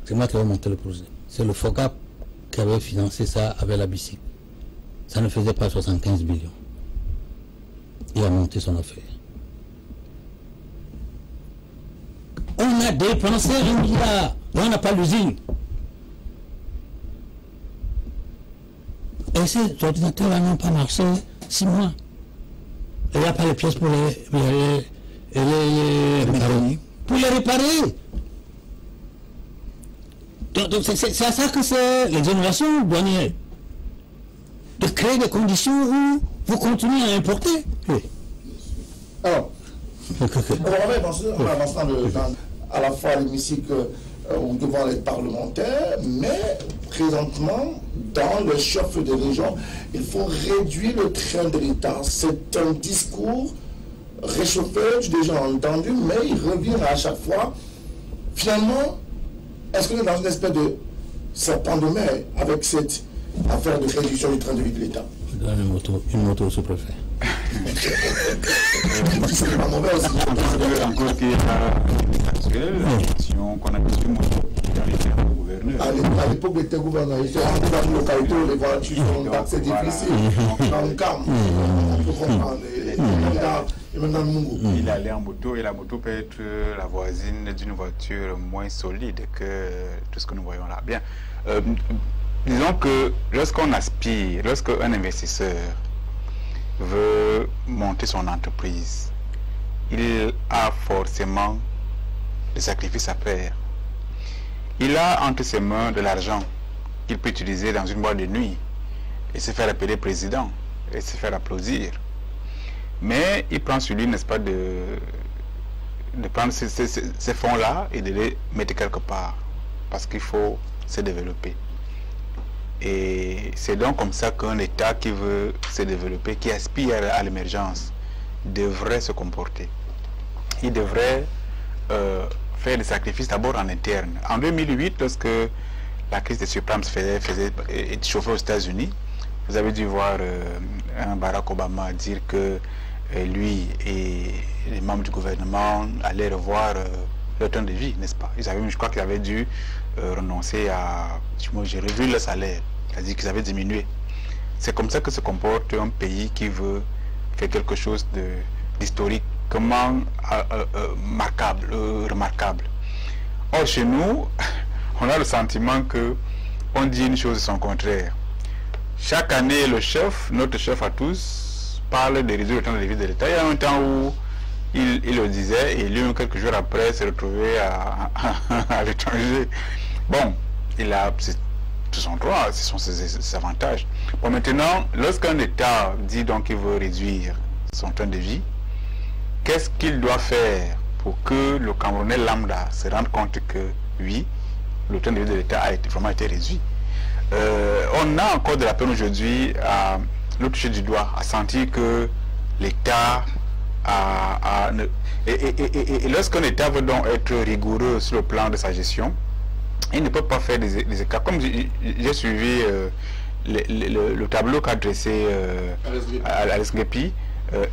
c'est moi qui vais monter le projet, c'est le FOGAP qui avait financé ça avec la BICIC. Ça ne faisait pas 75 millions. Il a monté son affaire. On a dépensé 1 milliard. On n'a pas l'usine. Et ces ordinateurs n'ont pas marché 6 mois. Il n'y a pas les pièces pour les réparer. Pour les réparer. Donc c'est à ça que c'est l'exonération douanière. De créer des conditions où vous continuez à importer. Oui. Alors, on va avancer à la fois à l'hémicycle ou devant les parlementaires, mais présentement, dans le chef des régions, il faut réduire le train de l'État. C'est un discours réchauffé, j'ai déjà entendu, mais il revient à chaque fois. Finalement, est-ce qu'on est dans une espèce de serpent de mer avec cette affaire de réduction du train de vie de l'État? Une moto sous-préfet. C'est pas mauvais aussi. Encore qu'il y a actuelle, la question qu'on a pu moto dans les termes de gouverneur. À l'époque des terres gouverneurs, ils sont rentrés dans une localité où les voitures sont taxées difficiles. Dans le calme, on peut comprendre. Il allait en moto et la moto peut être la voisine d'une voiture moins solide que tout ce que nous voyons là. Bien. Disons que lorsqu'on aspire, lorsqu'un investisseur veut monter son entreprise, il a forcément des sacrifices à faire. Il a entre ses mains de l'argent qu'il peut utiliser dans une boîte de nuit et se faire appeler président et se faire applaudir. Mais il prend sur lui, n'est-ce pas, de prendre ces fonds-là et de les mettre quelque part parce qu'il faut se développer. Et c'est donc comme ça qu'un État qui veut se développer, qui aspire à l'émergence, devrait se comporter. il devrait faire des sacrifices d'abord en interne. En 2008, lorsque la crise des subprimes faisait chauffer aux États-Unis, vous avez dû voir un Barack Obama dire que lui et les membres du gouvernement allaient revoir leur temps de vie, n'est-ce pas? Je crois qu'ils avaient dû renoncer à... J'ai revu le salaire, c'est-à-dire qu'ils avaient diminué. C'est comme ça que se comporte un pays qui veut faire quelque chose d'historiquement remarquable. Or, chez nous, on a le sentiment que on dit une chose et son contraire. Chaque année, notre chef à tous, parle de réduire le temps de vie de l'État. Il y a un temps où il le disait et lui, quelques jours après, s'est retrouvé à l'étranger. Bon, c'est son droit, ce sont ses avantages. Bon, maintenant, lorsqu'un État dit donc qu'il veut réduire son temps de vie, qu'est-ce qu'il doit faire pour que le Camerounais lambda se rende compte que, oui, le temps de vie de l'État a vraiment été réduit? On a encore de la peine aujourd'hui à nous toucher du doigt, à sentir que l'État et lorsqu'un État veut donc être rigoureux sur le plan de sa gestion, il ne peut pas faire des écarts. Comme j'ai suivi le tableau qu'a dressé Alex Ngepi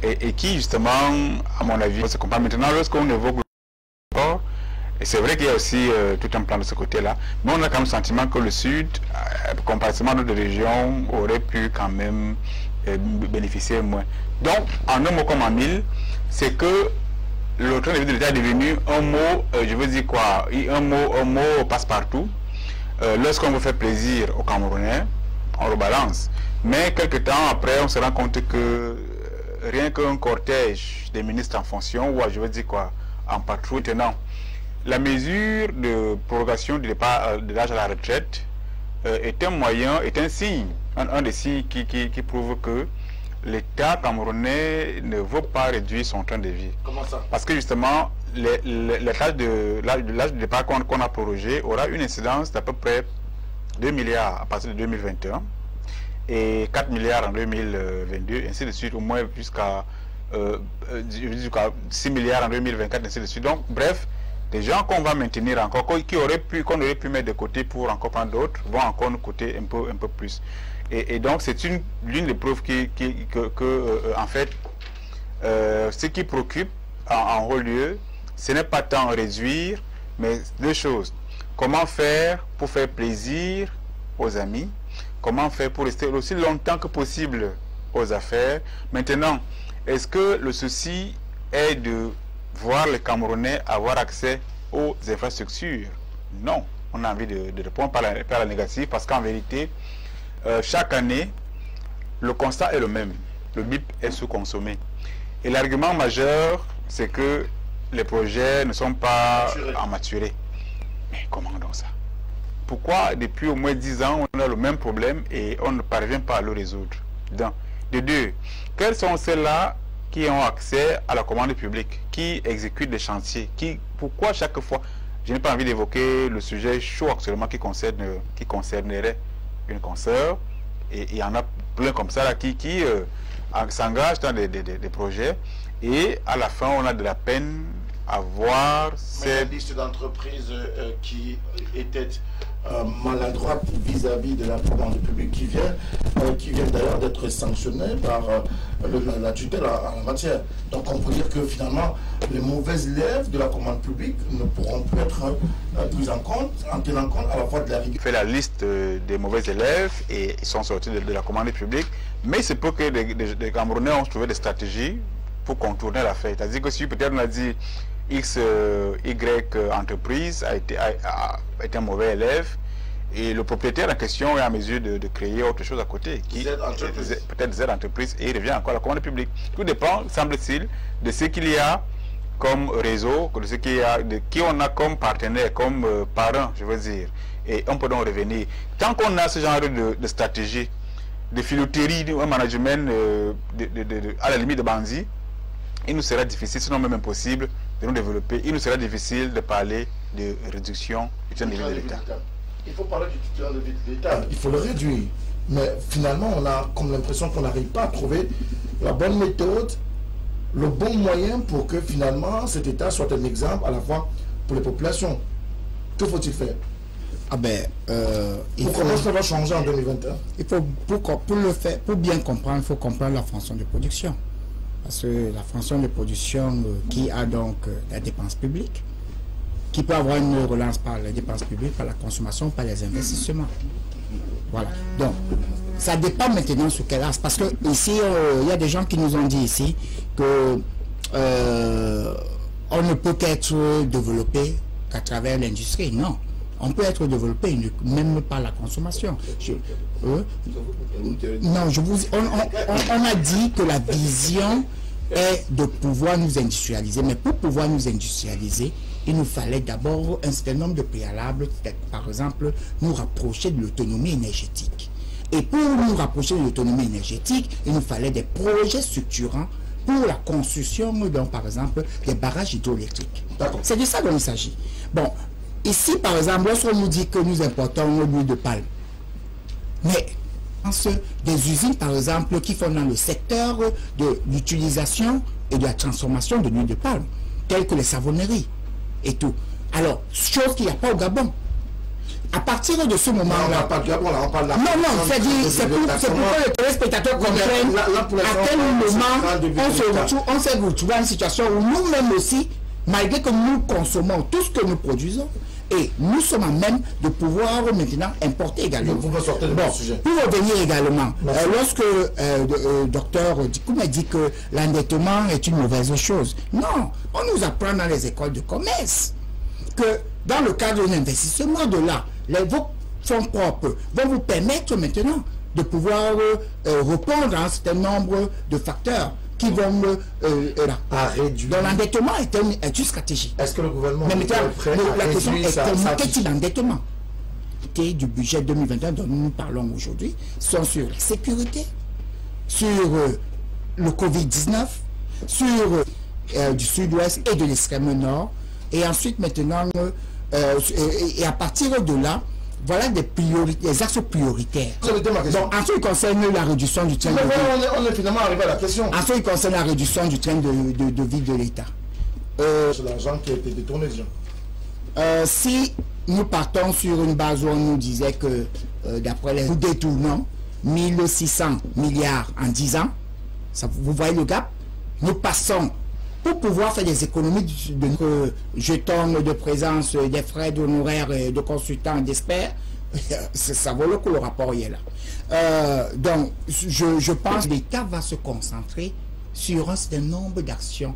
et qui justement, à mon avis, se compare maintenant lorsqu'on évoque le corps. Et c'est vrai qu'il y a aussi tout un plan de ce côté-là, mais on a quand même le sentiment que le Sud, comparativement à d'autres régions, aurait pu quand même bénéficier moins. Donc, en un mot comme en mille, c'est que le train de vie de l'État est devenu un mot, je veux dire quoi, un mot passe-partout. Lorsqu'on veut faire plaisir aux Camerounais, on le balance. Mais quelques temps après, on se rend compte que rien qu'un cortège des ministres en fonction, ou je veux dire quoi, en patrouille tenant, la mesure de prorogation du départ de l'âge à la retraite est un moyen, est un signe, un des signes qui prouve que l'État camerounais ne veut pas réduire son train de vie. Comment ça? Parce que justement, l'âge de départ qu'on a prorogé aura une incidence d'à peu près 2 milliards à partir de 2021 et 4 milliards en 2022, ainsi de suite, au moins jusqu'à 6 milliards en 2024, ainsi de suite. Donc, bref, des gens qu'on va maintenir encore, qu'on aurait pu mettre de côté pour encore prendre d'autres, vont encore nous coûter un peu plus. Et donc, c'est l'une des preuves en fait, ce qui préoccupe en haut lieu, ce n'est pas tant réduire, mais deux choses. Comment faire pour faire plaisir aux amis? Comment faire pour rester aussi longtemps que possible aux affaires? Maintenant, est-ce que le souci est de voir les Camerounais avoir accès aux infrastructures? Non. On a envie de répondre par la négative, parce qu'en vérité, chaque année, le constat est le même. Le BIP est sous-consommé. Et l'argument majeur, c'est que les projets ne sont pas maturés. Mais comment donc ça? Pourquoi depuis au moins 10 ans, on a le même problème et on ne parvient pas à le résoudre? De deux, quels sont ceux-là qui ont accès à la commande publique, qui exécutent des chantiers, pourquoi chaque fois, je n'ai pas envie d'évoquer le sujet chaud actuellement qui concernerait une consoeur, et il y en a plein comme ça là, qui s'engagent dans des projets, et à la fin on a de la peine à voir cette liste d'entreprises qui étaient maladroites vis-à-vis de la commande publique qui vient d'ailleurs d'être sanctionnée par la tutelle en la matière. Donc on peut dire que finalement les mauvais élèves de la commande publique ne pourront plus être pris en compte, en tenant compte à la fois de la rigueur. On fait la liste des mauvais élèves et ils sont sortis de la commande publique, mais c'est pour que les Camerounais ont trouvé des stratégies pour contourner l'affaire. C'est-à-dire que si peut-être on a dit X, Y entreprise a été un mauvais élève, et le propriétaire en question est en mesure de créer autre chose à côté, peut-être Z entreprise, et il revient encore à la commande publique. Tout dépend, semble-t-il, de ce qu'il y a comme réseau, de ce qu'il y a, de qui on a comme partenaire, comme parent, je veux dire, et on peut donc revenir. Tant qu'on a ce genre de stratégie, de filouterie, un management à la limite de bandit, il nous sera difficile, sinon même impossible, de nous développer. Il nous sera difficile de parler de réduction du temps de vie de l'État. Il faut parler du temps de vie de l'État. Il faut le réduire. Mais finalement, on a comme l'impression qu'on n'arrive pas à trouver la bonne méthode le bon moyen pour que finalement cet État soit un exemple à la fois pour les populations? Que faut-il faire? Comment ça va changer en 2021? Il faut, pour le faire, pour bien comprendre, il faut comprendre la fonction de production. Parce que la fonction de production qui a donc la dépense publique, qui peut avoir une relance par les dépenses publiques, par la consommation, par les investissements. Voilà. Donc, ça dépend maintenant sur quel axe. Parce que ici, il y a des gens qui nous ont dit ici que on ne peut qu'être développé qu'à travers l'industrie. Non. On peut être développé même par la consommation. Non, on a dit que la vision est de pouvoir nous industrialiser. Mais pour pouvoir nous industrialiser, il nous fallait d'abord un certain nombre de préalables, par exemple, nous rapprocher de l'autonomie énergétique. Et pour nous rapprocher de l'autonomie énergétique, il nous fallait des projets structurants pour la construction, donc, par exemple, des barrages hydroélectriques. C'est de ça dont il s'agit. Bon, ici, par exemple, lorsqu'on nous dit que nous importons l'huile de palme, mais des usines, par exemple, qui font dans le secteur de l'utilisation et de la transformation de l'huile de palme, telles que les savonneries et tout. Alors, chose qu'il n'y a pas au Gabon. À partir de ce moment-là... on parle de... Non, c'est pour que les téléspectateurs comprennent à quel moment on s'est retrouvé dans une situation où nous-mêmes aussi, malgré que nous consommons tout ce que nous produisons, et nous sommes à même de pouvoir maintenant importer également. Pour revenir également, lorsque le docteur Dikou m'a dit que l'endettement est une mauvaise chose, non, on nous apprend dans les écoles de commerce que dans le cadre d'un investissement de là, vos fonds propres vont vous permettre maintenant de pouvoir répondre à un certain nombre de facteurs qui vont réduire. Donc l'endettement est une stratégie. Est-ce que le gouvernement est prêt à la question est quel type d'endettement du budget 2021 dont nous parlons aujourd'hui sont sur la sécurité, sur le Covid-19, sur du sud-ouest et de l'extrême nord, et ensuite maintenant et à partir de là, voilà des axes prioritaires. Donc, en ce qui concerne la réduction du train de vie. On est finalement arrivé à la question. En ce qui concerne la réduction du train de vie de l'État. C'est l'argent qui a été détourné déjà. Si nous partons sur une base où on nous disait que, d'après les détournements, 1600 milliards en 10 ans, vous voyez le gap, nous passons. Pour pouvoir faire des économies de jetons de présence, des frais d'honoraires, de consultants, d'experts, ça vaut le coup, le rapport est là. Donc, je pense que l'État va se concentrer sur un certain nombre d'actions.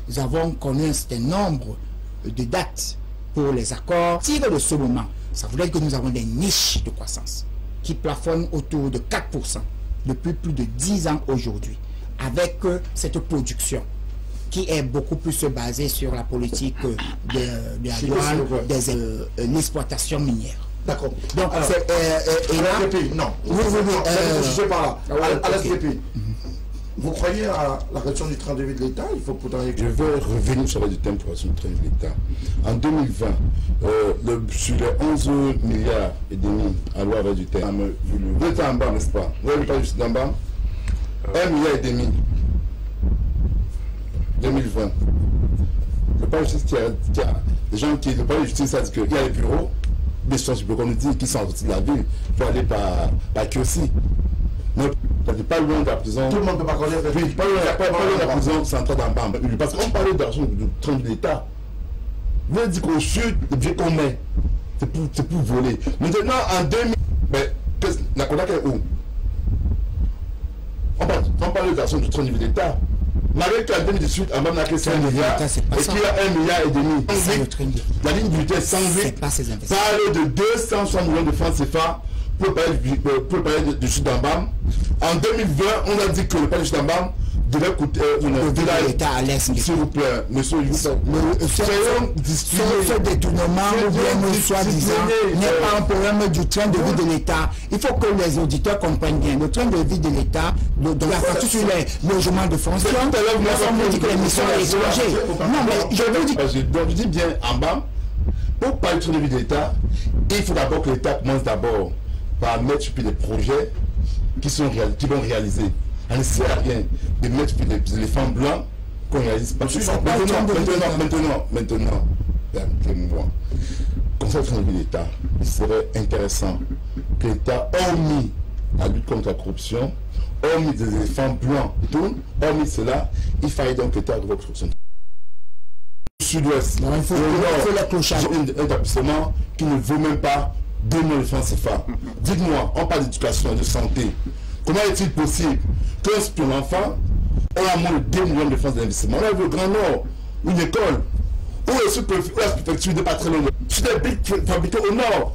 Nous avons connu un certain nombre de dates pour les accords. Tiré de ce moment, ça voudrait dire que nous avons des niches de croissance qui plafonnent autour de 4% depuis plus de 10 ans aujourd'hui, avec cette production qui est beaucoup plus basée sur la politique de la douane, l'exploitation minière. D'accord. Donc, et là, non. Je sais pas là. À l'SPP. Vous croyez à la réduction du train de vie de l'État? Il faut pourtant... Je veux revenir sur le thème pour la réduction du train de l'État. En 2020, sur les 11 milliards et demi à loi avec du terme, vous êtes en bas, n'est-ce pas? Vous n'avez pas juste en bas? 1 milliard et demi. 2020. Le palais de justice qui a des gens qui, le palais de justice a dit qu'il y a les bureaux, des choses qu'on nous dit qui sont sortis de la ville, il faut aller par Kiosi. Donc, pas loin de la prison. Tout le monde ne peut pas connaître. Oui, pas loin de la prison centrale d'Ambam. Parce qu'on parlait d'argent du train de l'État. Vous avez dit qu'au sud, le budget qu'on met, c'est pour voler. Maintenant, en 2000, la Kodak est où? On parle d'argent du train de l'État. Malgré qu'en 2018, Ambam n'a que 5 milliards et qu'il y a 1 milliard et demi. La ligne budgétaire 108 parle de 260 millions de francs CFA pour le palais du Sud d'Ambam. En 2020, on a dit que le palais du Sud d'Ambam devait coûter l'État à l'Est. S'il vous plaît, monsieur, ce détournement ou bien soi-disant n'est pas un problème du train de vie de l'État. Il faut que les auditeurs comprennent bien. Le train de vie de l'État, de la partie sur les logements de fonction, on dit que les missions sont explosées. Non, mais je dis bien en bas, pour parler du train de vie de l'État, il faut d'abord que l'État commence d'abord par mettre sur pied des projets qui vont réaliser. Ça ne sert à rien de mettre des éléphants blancs qu'on ne réalise pas. Maintenant, permettez-moi. Concernant l'État, il serait intéressant que l'État, hormis la lutte contre la corruption, hormis des éléphants blancs, hormis cela, il faille donc l'État de corruption. Sud-ouest, il faut la clochard. Un établissement qui ne vaut même pas 2 000 francs CFA. Dites-moi, on parle d'éducation, de santé. Comment est-il possible qu'un enfant ait moins de 2 millions de francs d'investissement? On a vu au Grand Nord, une école, où est-ce que la préfecture n'est pas très loin? C'est des briques fabriquées au Nord.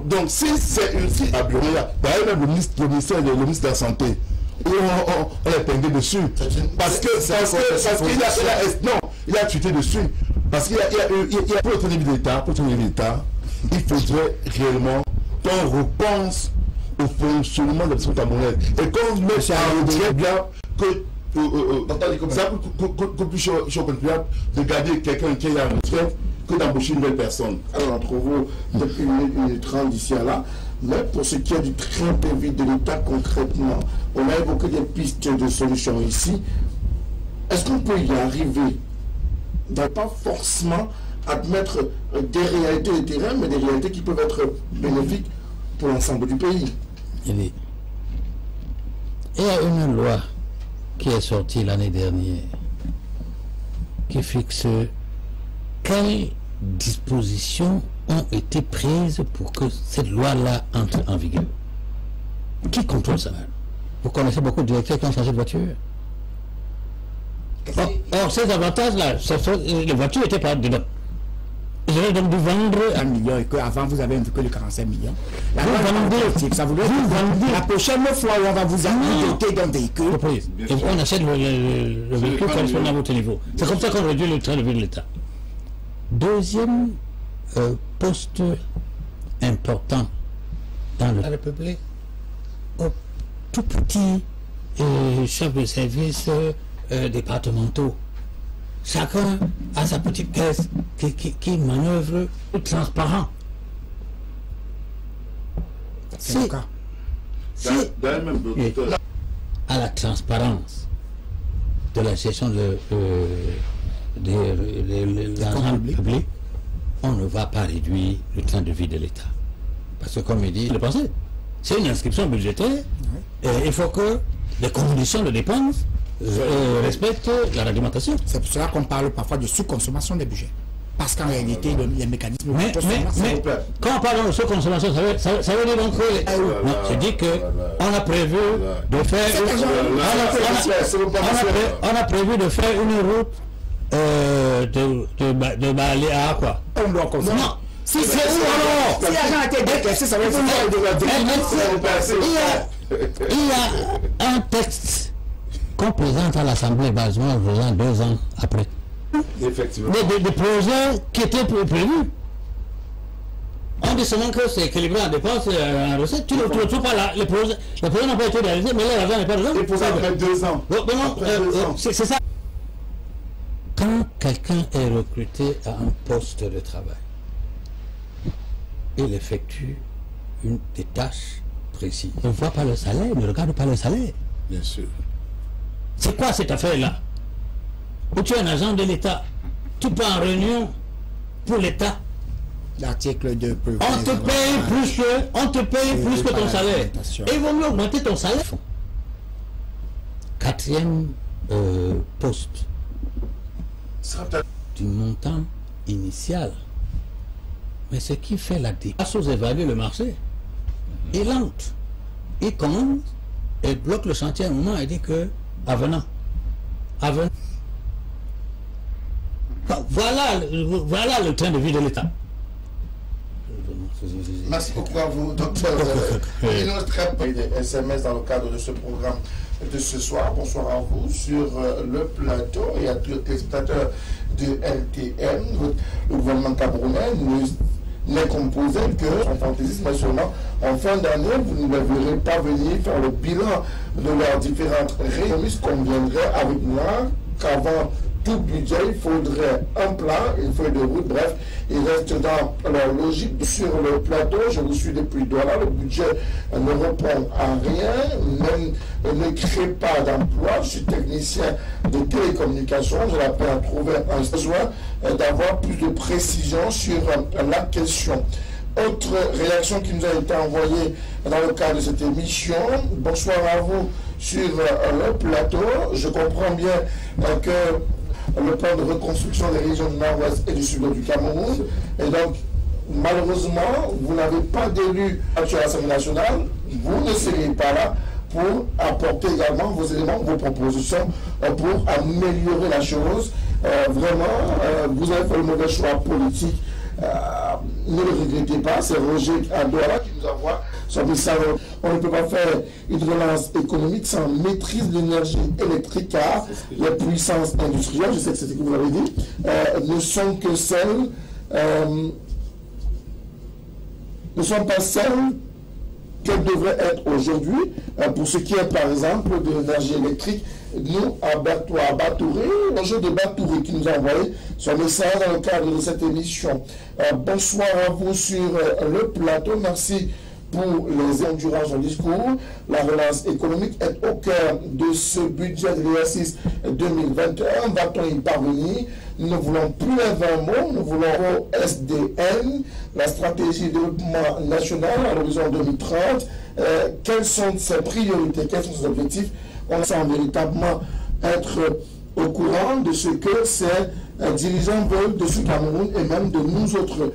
Donc si c'est une si à Bureau, d'ailleurs même le ministre de la Santé, on est pendé dessus. Parce qu'il a tweeté dessus. Parce qu'il y a pour le niveau de l'État, il faudrait réellement qu'on repense au fonctionnement de l'administration camerounaise. Et qu'on mette très bien que ça puisse de garder quelqu'un qui est en retraite que d'embaucher une nouvelle personne. Alors entre vous, depuis 1h30 d'ici à là. Mais pour ce qui est du train de vie de l'État concrètement, on a évoqué des pistes de solutions ici. Est-ce qu'on peut y arriver? Pas forcément admettre des réalités de terrain, mais des réalités qui peuvent être bénéfiques pour l'ensemble du pays. Il y a une loi qui est sortie l'année dernière qui fixe quelles dispositions ont été prises pour que cette loi-là entre en vigueur. Qui contrôle ça? Vous connaissez beaucoup de directeurs qui ont changé de voiture. Or, ces avantages-là, les voitures n'étaient pas dedans. Ils auraient donc dû vendre 1 million et qu'avant vous avez vu que les 45 millions. Ça voudrait la prochaine fois où on va vous doter d'un véhicule. Et on achète le véhicule correspondant à votre niveau. C'est comme ça qu'on réduit le train de vie de l'État. Deuxième poste important dans la République, au tout petit chef de service départementaux. Chacun a sa petite caisse qui manœuvre tout transparent. C'est le cas. À la transparence de la gestion de l'argent public, on ne va pas réduire le train de vie de l'État. Parce que comme il dit, le passé, c'est une inscription budgétaire, et il faut que les conditions de dépenses respectent la réglementation. C'est pour cela qu'on parle parfois de sous-consommation des budgets. Parce qu'en réalité, les mécanismes... Mais quand on parle de sous-consommation, ça veut dire donc que... Non, je dis qu'on a prévu de faire... On a prévu de faire une route de Baléa, quoi. On doit consommer. Non. Si c'est où alors? Si l'argent a été décaissé, ça va être... Il y a un texte qu'on présente à l'Assemblée, basement 2 ans après. Effectivement. Des projets qui étaient prévus. On dit seulement que c'est équilibré en dépenses et en recettes. Tu ne trouves pas là. Les projets n'ont pas été réalisés, mais là, l'argent n'est pas dedans. Et pour après 2 ans. C'est ça. Quand quelqu'un est recruté à un poste de travail, il effectue des tâches précises. On ne voit pas le salaire, on ne regarde pas le salaire. Bien sûr. C'est quoi cette affaire-là? Où tu es un agent de l'État, tu pars en réunion pour l'État. L'article 2 peut... On te paye plus que ton salaire. Et il vaut mieux augmenter ton salaire. 4e poste du montant initial. Mais ce qui fait la différence, aux évaluer le marché, il lente. Il commence et bloque le chantier à un moment et dit que avenant. Voilà le train de vie de l'État. Merci beaucoup à vous, docteur. Il nous traite des SMS dans le cadre de ce programme de ce soir. Bonsoir à vous sur le plateau et à tous les téléspectateurs de LTN. Le gouvernement camerounais n'est composé que en fantaisisme, mais seulement en fin d'année, vous ne verrez pas venir faire le bilan de leurs différentes réunions. Conviendrait avec moi qu'avant tout budget, il faudrait un plan, une feuille de route, bref, ils restent dans leur logique. Sur le plateau, je vous suis depuis Douala, le budget ne répond à rien, même ne crée pas d'emploi. Je suis technicien de télécommunications, je l'appelle à trouver un besoin d'avoir plus de précision sur la question. Autre réaction qui nous a été envoyée dans le cadre de cette émission. Bonsoir à vous sur le plateau. Je comprends bien que le plan de reconstruction des régions du Nord-Ouest et du Sud du Cameroun. Et donc, malheureusement, vous n'avez pas d'élu à l'Assemblée nationale. Vous ne seriez pas là pour apporter également vos éléments, vos propositions pour améliorer la chose. Vraiment, vous avez fait le mauvais choix politique. Ne le regrettez pas, c'est Roger Adouala qui nous envoie son message. On ne peut pas faire une relance économique sans maîtrise de l'énergie électrique, car les puissances industrielles, je sais que c'est ce que vous avez dit, ne sont que celles, ne sont pas celles qu'elles devraient être aujourd'hui. Pour ce qui est par exemple de l'énergie électrique, nous, à Batouré, l'enjeu de Batouré qui nous a envoyé son message dans le cadre de cette émission. Bonsoir à vous sur le plateau. Merci pour les endurants son discours. La relance économique est au cœur de ce budget de l'exercice 2021. Va-t-on y parvenir? Nous ne voulons plus les 20 mots, nous voulons au SDN, la stratégie de développement national à l'horizon 2030. Quelles sont ses priorités, quels sont ses objectifs? On sent véritablement être au courant de ce que ces dirigeants veulent de ce Cameroun et même de nous autres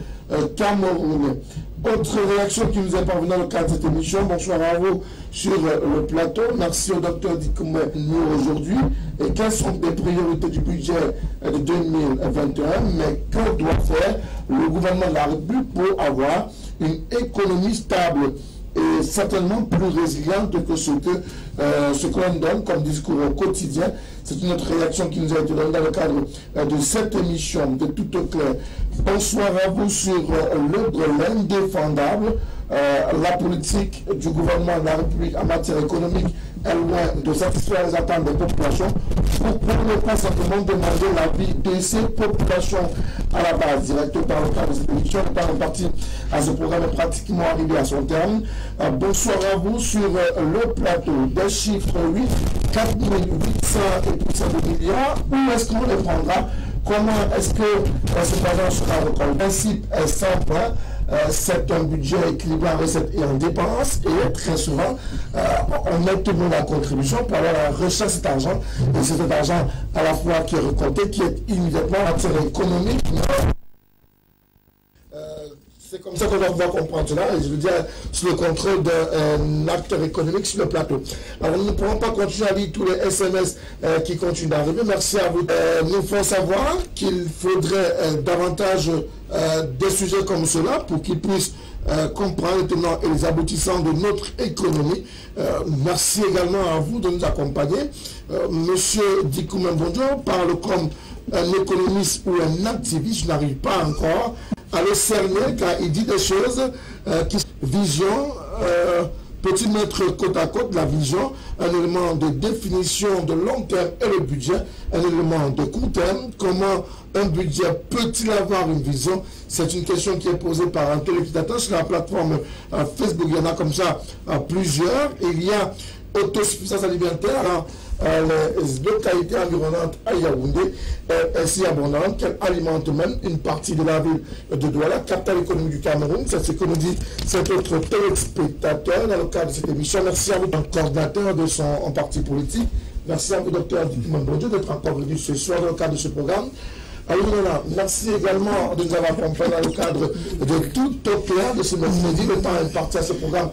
Camerounais. Autre réaction qui nous est parvenue dans le cadre de cette émission. Bonsoir à vous sur le plateau. Merci au docteur Dikoumé nous aujourd'hui. Et quelles sont les priorités du budget de 2021? Mais que doit faire le gouvernement de la République pour avoir une économie stable et certainement plus résiliente que ce que l'on donne comme discours au quotidien? C'est une autre réaction qui nous a été donnée dans le cadre de cette émission de Tout au clair. Bonsoir à vous sur l'indéfendable. La politique du gouvernement de la République en matière économique est loin de satisfaire les attentes des populations. Pour ne pas simplement demander l'avis de ces populations à la base, directement par le cadre de cette émission, par une partie à ce programme est pratiquement arrivé à son terme. Bonsoir à vous sur le plateau. Des chiffres, oui, 4 800 et plus de milliards. Où est-ce qu'on les prendra? Comment est-ce que cet argent sera reconnu? Le principe est simple. C'est un budget équilibré en recettes et en dépenses, et très souvent on met tout le monde en contribution pour avoir la recherche de cet argent, et c'est cet argent à la fois qui est récolté, qui est immédiatement en matière économique. C'est comme ça qu'on va pouvoir comprendre cela, et je veux dire, sous le contrôle d'un acteur économique sur le plateau. Alors, nous ne pourrons pas continuer à lire tous les SMS qui continuent d'arriver. Merci à vous. Nous faut savoir qu'il faudrait davantage des sujets comme cela pour qu'ils puissent comprendre les tenants et les aboutissants de notre économie. Merci également à vous de nous accompagner. Monsieur Dikoumé Bonjour parle comme un économiste ou un activiste, je n'arrive pas encore à le cerner car il dit des choses qui sont vision, peut-il mettre côte à côte la vision, un élément de définition de long terme et le budget, un élément de court terme. Comment un budget peut-il avoir une vision? C'est une question qui est posée par un téléspectateur sur la plateforme Facebook. Il y en a comme ça plusieurs. Il y a autosuffisance alimentaire. Les localités environnantes à Yaoundé est si abondante qu'elle alimente même une partie de la ville de Douala, capitale économique du Cameroun. C'est ce que nous dit cet autre téléspectateur dans le cadre de cette émission. Merci à vous, coordinateur de son parti politique. Merci à vous, docteur Dikoumé Bonjour, d'être encore venu ce soir dans le cadre de ce programme. Alors voilà, merci également de nous avoir accompagnés dans le cadre de Tout au clair de ce mercredi. Le temps est parti à ce programme.